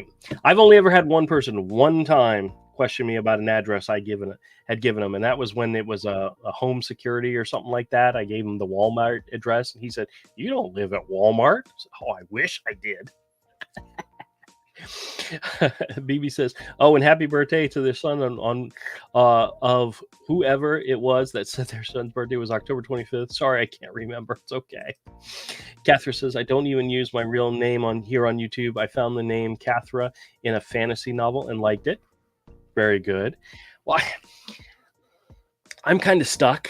I've only ever had one person one time question me about an address had given him, and that was when it was a home security or something like that. I gave him the Walmart address, and he said, "You don't live at Walmart." I said, "Oh, I wish I did." BB says, "Oh, and happy birthday to their son of whoever it was that said their son's birthday was October 25th. Sorry, I can't remember. It's okay." Catherine says, "I don't even use my real name on YouTube. I found the name Cathra in a fantasy novel and liked it." Very good. Well, I'm kind of stuck.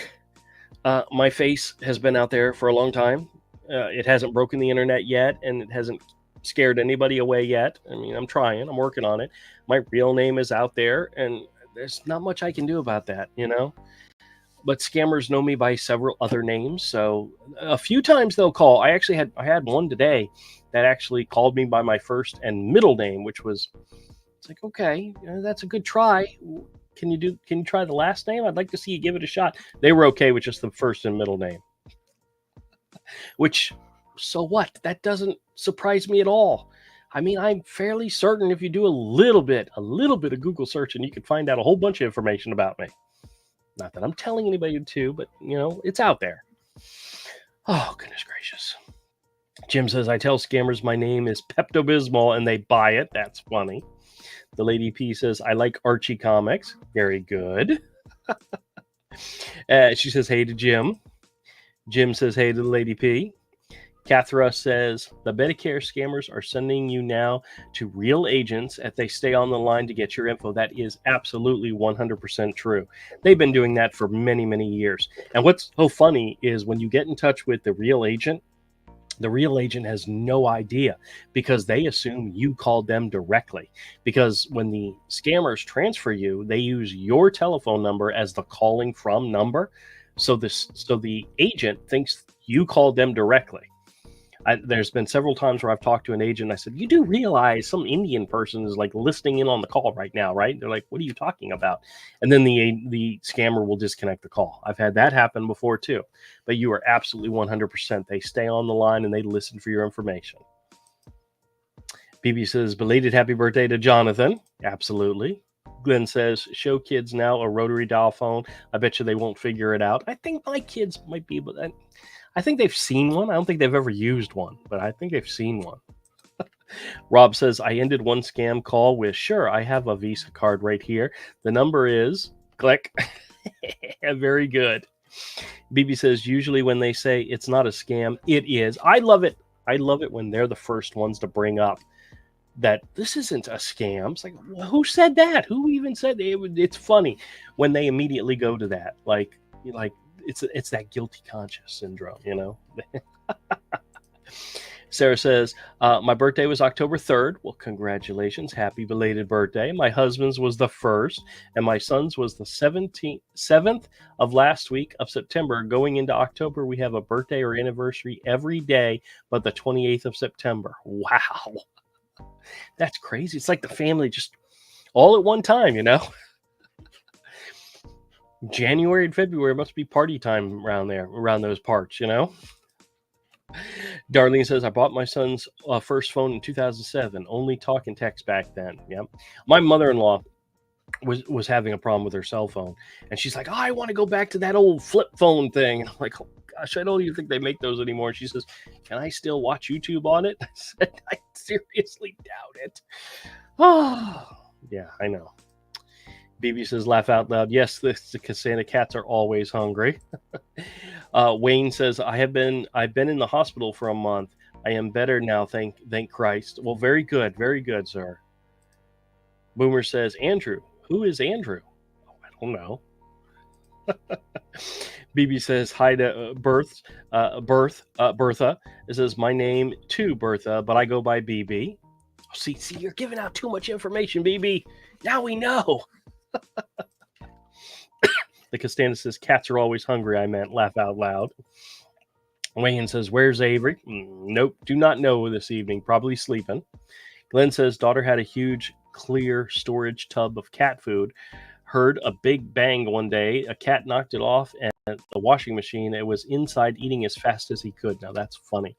My face has been out there for a long time. It hasn't broken the internet yet, and it hasn't scared anybody away yet. I mean, I'm trying. I'm working on it. My real name is out there, and there's not much I can do about that, But scammers know me by several other names, so a few times they'll call. I had one today that actually called me by my first and middle name, which was, it's like, okay, that's a good try. Can you try the last name? I'd like to see you give it a shot. They were okay with just the first and middle name. Which, so what? That doesn't surprise me at all. I mean, I'm fairly certain if you do a little bit of Google searching, you can find out a whole bunch of information about me. Not that I'm telling anybody to, but it's out there. Oh, goodness gracious. Jim says, "I tell scammers my name is Pepto-Bismol and they buy it." That's funny. The Lady P says, "I like Archie comics." Very good. She says, "Hey" to Jim. Jim says, "Hey" to the Lady P. Cathra says, "The Medicare scammers are sending you now to real agents if they stay on the line to get your info." That is absolutely 100% true. They've been doing that for many, many years. And what's so funny is when you get in touch with the real agent has no idea, because they assume you called them directly. Because when the scammers transfer you, they use your telephone number as the calling from number. So the agent thinks you called them directly. There's been several times where I've talked to an agent. I said, "You do realize some Indian person is like listening in on the call right now, right?" They're like, "What are you talking about?" And then the scammer will disconnect the call. I've had that happen before too. But you are absolutely 100%. They stay on the line and they listen for your information. BB says, "Belated happy birthday to Jonathan." Absolutely. Glenn says, "Show kids now a rotary dial phone. I bet you they won't figure it out." I think my kids might be able to. I think they've seen one. I don't think they've ever used one, but I think they've seen one. Rob says, "I ended one scam call with, sure, I have a Visa card right here. The number is," click. Very good. BB says, "Usually when they say it's not a scam, it is." I love it. I love it when they're the first ones to bring up that this isn't a scam. It's like, who said that? Who even said it? It's funny when they immediately go to that. Like it's that guilty conscience syndrome, Sarah says, "My birthday was October 3rd. Well, congratulations. Happy belated birthday. My husband's was the 1st, and my son's was the 7th of last week of September. Going into October, we have a birthday or anniversary every day, but the 28th of September. Wow. That's crazy. It's like the family just all at one time, January and February must be party time around those parts, Darlene says, "I bought my son's first phone in 2007. Only talk and text back then." Yep. My mother-in-law was having a problem with her cell phone, and she's like, "Oh, I want to go back to that old flip phone thing." And I'm like, "Oh gosh, I don't even think they make those anymore. She says, can I still watch YouTube on it? I said, I seriously doubt it. Oh, yeah, I know. BB says, laugh out loud. Yes, the Cassandra cats are always hungry. Wayne says, I've been in the hospital for a month. I am better now, thank Christ. Well, very good, sir. Boomer says, Andrew. Who is Andrew? Oh, I don't know. BB says, hi to Bertha. It says, my name too, Bertha, but I go by BB. See, you're giving out too much information, BB. Now we know. The Costanza says, cats are always hungry. I meant, laugh out loud. Wayne says, where's Avery? Nope, do not know this evening. Probably sleeping. Glenn says, daughter had a huge clear storage tub of cat food. Heard a big bang one day. A cat knocked it off and the washing machine. It was inside eating as fast as he could. Now that's funny.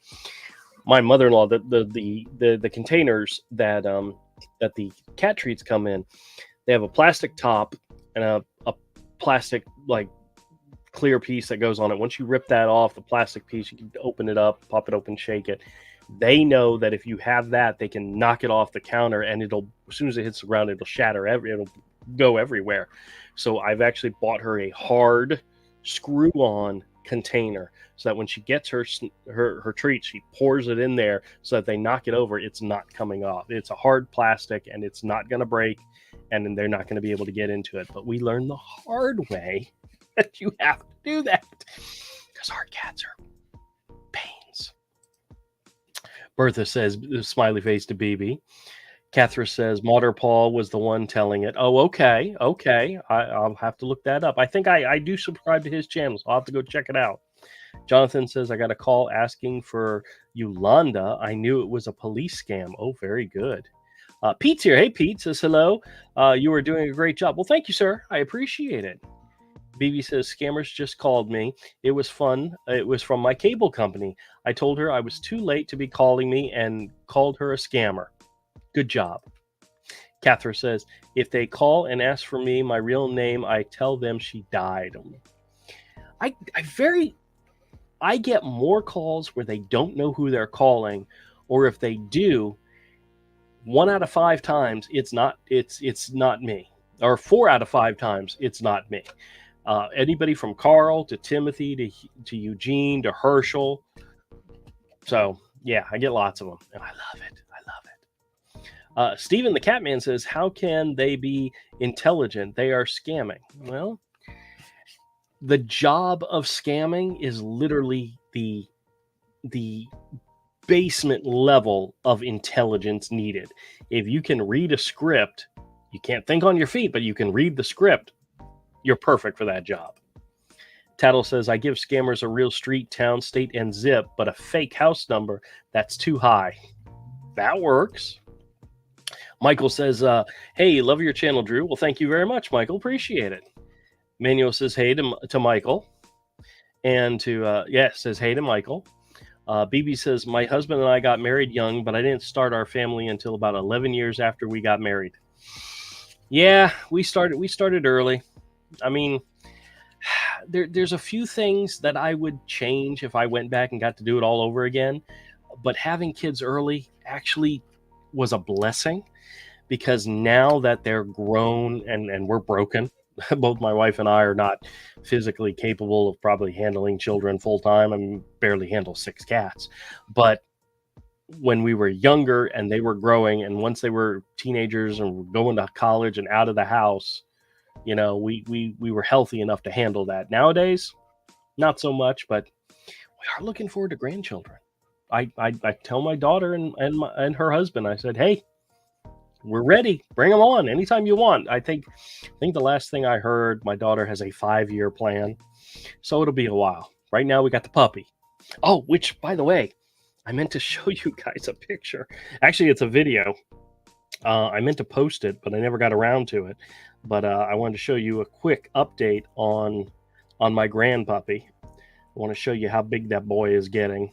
My mother-in-law, the containers that the cat treats come in, they have a plastic top and a plastic like clear piece that goes on it. Once you rip that off, the plastic piece, you can open it up, pop it open, shake it. They know that if you have that, they can knock it off the counter and it'll, as soon as it hits the ground, it'll shatter, it'll go everywhere. So I've actually bought her a hard screw-on container so that when she gets her treat, she pours it in there so that they knock it over. It's not coming off. It's a hard plastic and it's not going to break, and then they're not going to be able to get into it. But we learned the hard way that you have to do that because our cats are pains. Bertha says, smiley face to BB. Catherine says, Mater Paul was the one telling it. Oh, okay. I'll have to look that up. I think I do subscribe to his channel, so I'll have to go check it out. Jonathan says, I got a call asking for Yolanda. I knew it was a police scam. Oh, very good. Pete's here. Hey, Pete says, hello. You are doing a great job. Well, thank you, sir. I appreciate it. BB says, scammers just called me. It was fun. It was from my cable company. I told her I was too late to be calling me and called her a scammer. Good job. Catherine says, if they call and ask for me, my real name, I tell them she died. I get more calls where they don't know who they're calling, or if they do, 1 out of 5 times it's not me, or 4 out of 5 times it's not me. Anybody from Carl to Timothy to Eugene to Herschel. So yeah, I get lots of them, and I love it. Stephen the Catman says, how can they be intelligent? They are scamming. Well, the job of scamming is literally the basement level of intelligence needed. If you can read a script, you can't think on your feet, but you can read the script, you're perfect for that job. Tattle says, I give scammers a real street, town, state, and zip, but a fake house number, that's too high. That works. Michael says, hey, love your channel, Drew. Well, thank you very much, Michael. Appreciate it. Manuel says, hey to Michael. And says, hey to Michael. BB says, my husband and I got married young, but I didn't start our family until about 11 years after we got married. Yeah, we started early. I mean, there's a few things that I would change if I went back and got to do it all over again. But having kids early actually was a blessing, because now that they're grown and we're broken, both my wife and I are not physically capable of probably handling children full time. I mean, barely handle 6 cats. But when we were younger and they were growing, and once they were teenagers and were going to college and out of the house, we were healthy enough to handle that. Nowadays, not so much, but we are looking forward to grandchildren. I tell my daughter and her husband, I said, hey, we're ready. Bring them on anytime you want. I think the last thing I heard, my daughter has a 5-year plan, so it'll be a while. Right now, we got the puppy. Oh, which, by the way, I meant to show you guys a picture. Actually, it's a video. I meant to post it, but I never got around to it. But I wanted to show you a quick update on my grandpuppy. I want to show you how big that boy is getting.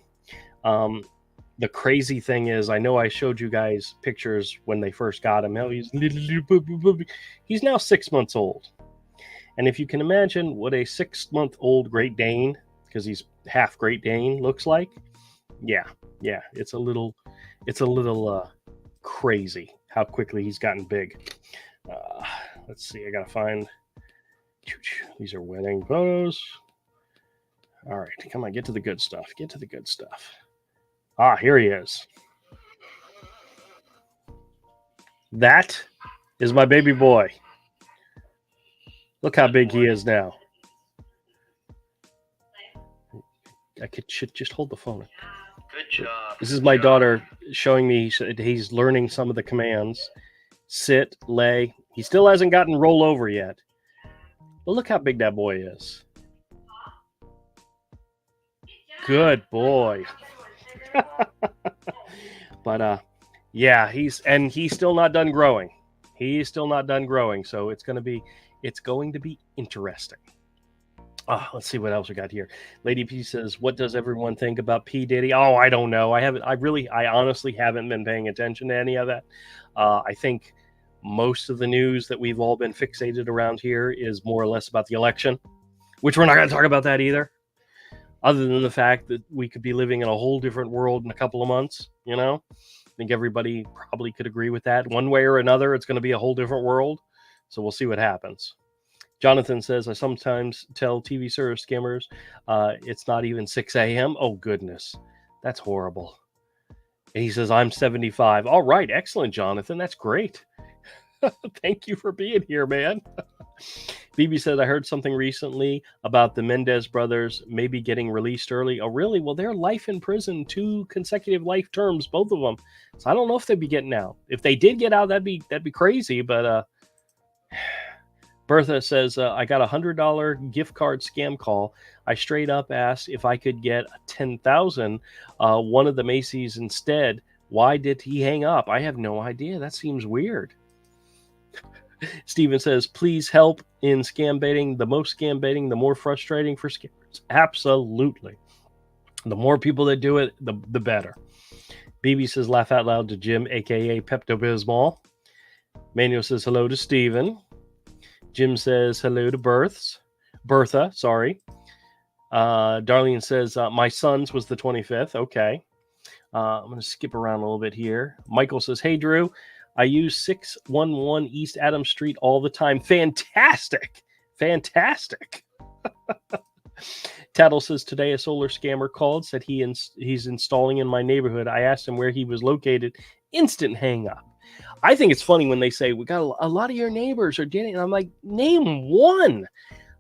The crazy thing is, I know I showed you guys pictures when they first got him. Now he's now 6 months old. And if you can imagine what a 6-month-old Great Dane, because he's half Great Dane looks like. Yeah, it's a little crazy how quickly he's gotten big. Let's see, I gotta find. These are wedding photos. All right, come on, get to the good stuff. Get to the good stuff. Ah, here he is. That is my baby boy. Look how big he is now. Should just hold the phone. Good job. This is my daughter showing me he's learning some of the commands. Sit, lay. He still hasn't gotten roll over yet. But look how big that boy is. Good boy. But yeah, he's still not done growing. He's still not done growing, so it's going to be interesting. Let's see what else we got here. Lady P says, "What does everyone think about P Diddy?" Oh, I don't know. I honestly haven't been paying attention to any of that. I think most of the news that we've all been fixated around here is more or less about the election, which we're not going to talk about that either. Other than the fact that we could be living in a whole different world in a couple of months, I think everybody probably could agree with that. One way or another, it's going to be a whole different world. So we'll see what happens. Jonathan says, I sometimes tell TV service scammers it's not even 6 a.m. Oh, goodness. That's horrible. And he says, I'm 75. All right. Excellent, Jonathan. That's great. Thank you for being here, man. Phoebe said, I heard something recently about the Mendez brothers maybe getting released early. Oh, really? Well, they're life in prison, 2 consecutive life terms, both of them. So I don't know if they'd be getting out. If they did get out, that'd be crazy. But Bertha says, I got a $100 gift card scam call. I straight up asked if I could get $10,000, one of the Macy's instead. Why did he hang up? I have no idea. That seems weird. Steven says, please help in scam baiting. The most scam baiting, the more frustrating for scammers. Absolutely. The more people that do it, the better. BB says, laugh out loud to Jim, a.k.a. Pepto-Bismol. Manuel says, hello to Steven. Jim says, hello to Bertha, sorry. Darlene says, my son's was the 25th. Okay. I'm going to skip around a little bit here. Michael says, hey, Drew. I use 611 East Adams Street all the time. Fantastic. Tattle says, today a solar scammer called, said he's installing in my neighborhood. I asked him where he was located. Instant hang up. I think it's funny when they say, we got a lot of your neighbors are getting, and I'm like, name one.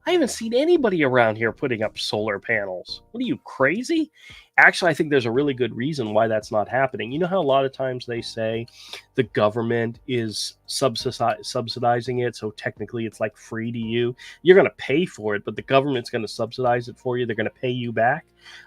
I haven't seen anybody around here putting up solar panels. What are you, crazy? Actually, I think there's a really good reason why that's not happening. You know how a lot of times they say the government is subsidizing it, so technically it's like free to you. You're going to pay for it, but the government's going to subsidize it for you. They're going to pay you back.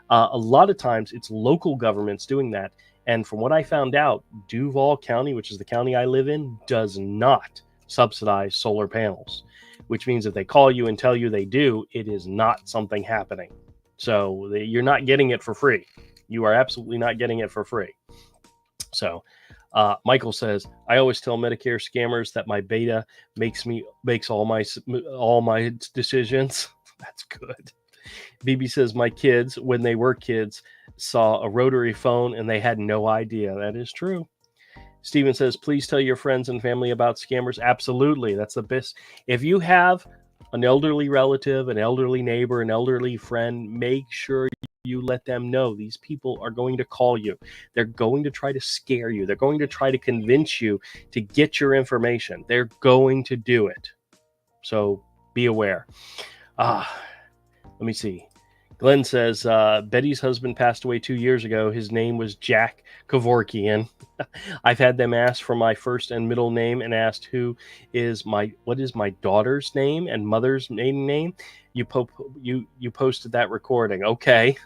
A lot of times it's local governments doing that. And from what I found out, Duval County, which is the county I live in, does not subsidize solar panels, which means if they call you and tell you they do, it is not something happening. So you're not getting it for free. You are absolutely not getting it for free. So Michael says, I always tell Medicare scammers that my beta makes all my decisions. That's good. BB says, my kids, when they were kids, saw a rotary phone and they had no idea. That is true. Steven says, please tell your friends and family about scammers. Absolutely. That's the best. If you have an elderly relative, an elderly neighbor, an elderly friend, make sure you let them know these people are going to call you. They're going to try to scare you. They're going to try to convince you to get your information. They're going to do it. So be aware. Let me see. Glenn says, Betty's husband passed away 2 years ago. His name was Jack Kevorkian. I've had them ask for my first and middle name and asked what is my daughter's name and mother's maiden name. You posted that recording. Okay.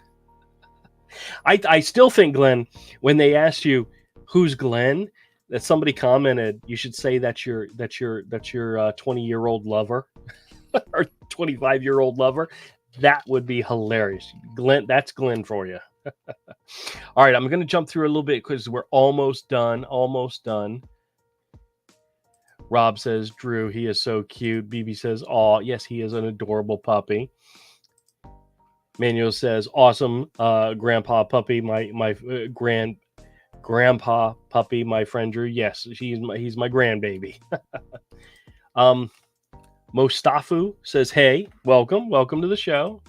I still think, Glenn, when they asked you who's Glenn, that somebody commented, you should say that's your 20-year-old lover or 25-year-old lover. That would be hilarious. Glenn, that's Glenn for you. All right, I'm going to jump through a little bit because we're almost done. Rob says, Drew, he is so cute. BB says, oh, yes, he is an adorable puppy. Manuel says, awesome, grandpa puppy, my grandpa puppy, my friend Drew. Yes, he's my grandbaby. Mostafu says, hey, welcome to the show.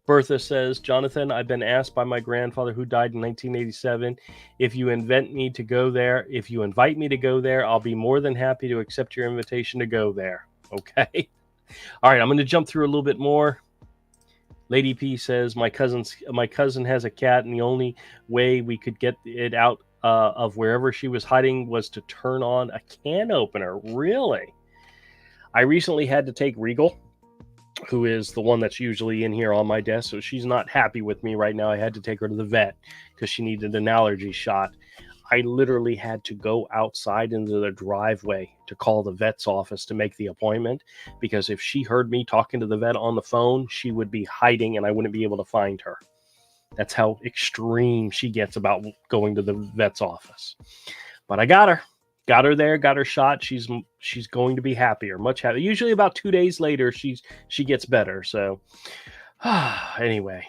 Bertha says, Jonathan, I've been asked by my grandfather who died in 1987, if you invite me to go there, I'll be more than happy to accept your invitation to go there. Okay. All right, I'm going to jump through a little bit more. Lady P says, my cousin has a cat, and the only way we could get it out of wherever she was hiding was to turn on a can opener. Really? I recently had to take Regal, who is the one that's usually in here on my desk, so she's not happy with me right now. I had to take her to the vet because she needed an allergy shot. I literally had to go outside into the driveway to call the vet's office to make the appointment, because if she heard me talking to the vet on the phone, she would be hiding and I wouldn't be able to find her. That's how extreme she gets about going to the vet's office. But I got her there, got her shot. She's going to be happier, much happier. Usually about 2 days later, she gets better. So anyway,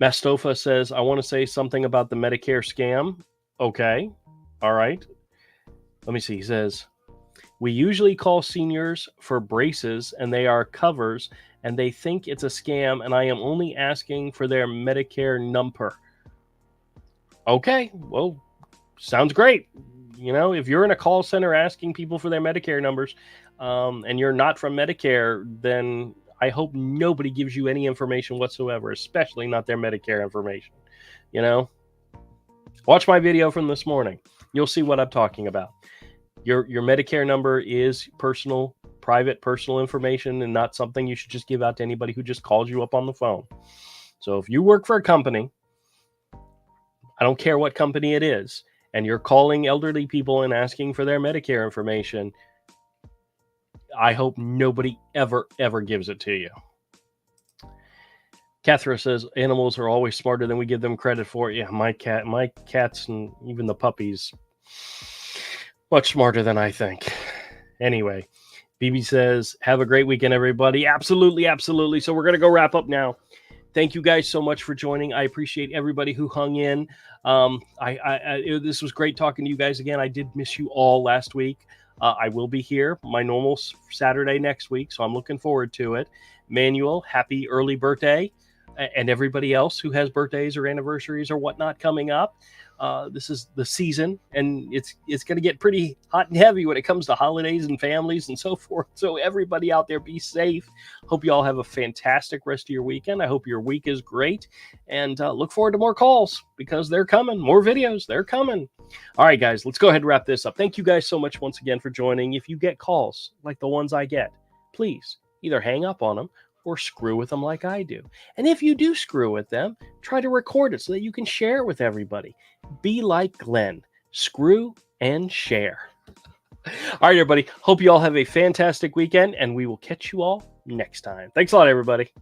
Mastofa says, I want to say something about the Medicare scam. Okay. All right. Let me see. He says, we usually call seniors for braces and they are covers and they think it's a scam, and I am only asking for their Medicare number. Okay. Well, sounds great. You know, if you're in a call center asking people for their Medicare numbers, and you're not from Medicare, then I hope nobody gives you any information whatsoever, especially not their Medicare information. You know, watch my video from this morning. You'll see what I'm talking about. Your Medicare number is private personal information, and not something you should just give out to anybody who just calls you up on the phone. So if you work for a company, I don't care what company it is, and you're calling elderly people and asking for their Medicare information, I hope nobody ever gives it to you. Catherine says, animals are always smarter than we give them credit for. Yeah, my cats and even the puppies, much smarter than I think. Anyway, BB says, have a great weekend, everybody. Absolutely. So we're going to go wrap up now. Thank you guys so much for joining. I appreciate everybody who hung in. This was great talking to you guys again. I did miss you all last week. I will be here my normal Saturday next week, so I'm looking forward to it. Manuel, happy early birthday, and everybody else who has birthdays or anniversaries or whatnot coming up. This is the season, and it's going to get pretty hot and heavy when it comes to holidays and families and so forth. So everybody out there, be safe. Hope you all have a fantastic rest of your weekend. I hope your week is great, and look forward to more calls, because they're coming. More videos, they're coming. All right, guys, let's go ahead and wrap this up. Thank you guys so much once again for joining. If you get calls like the ones I get, please either hang up on them or screw with them like I do. And if you do screw with them, try to record it so that you can share it with everybody. Be like Glenn. Screw and share. All right, everybody. Hope you all have a fantastic weekend, and we will catch you all next time. Thanks a lot, everybody.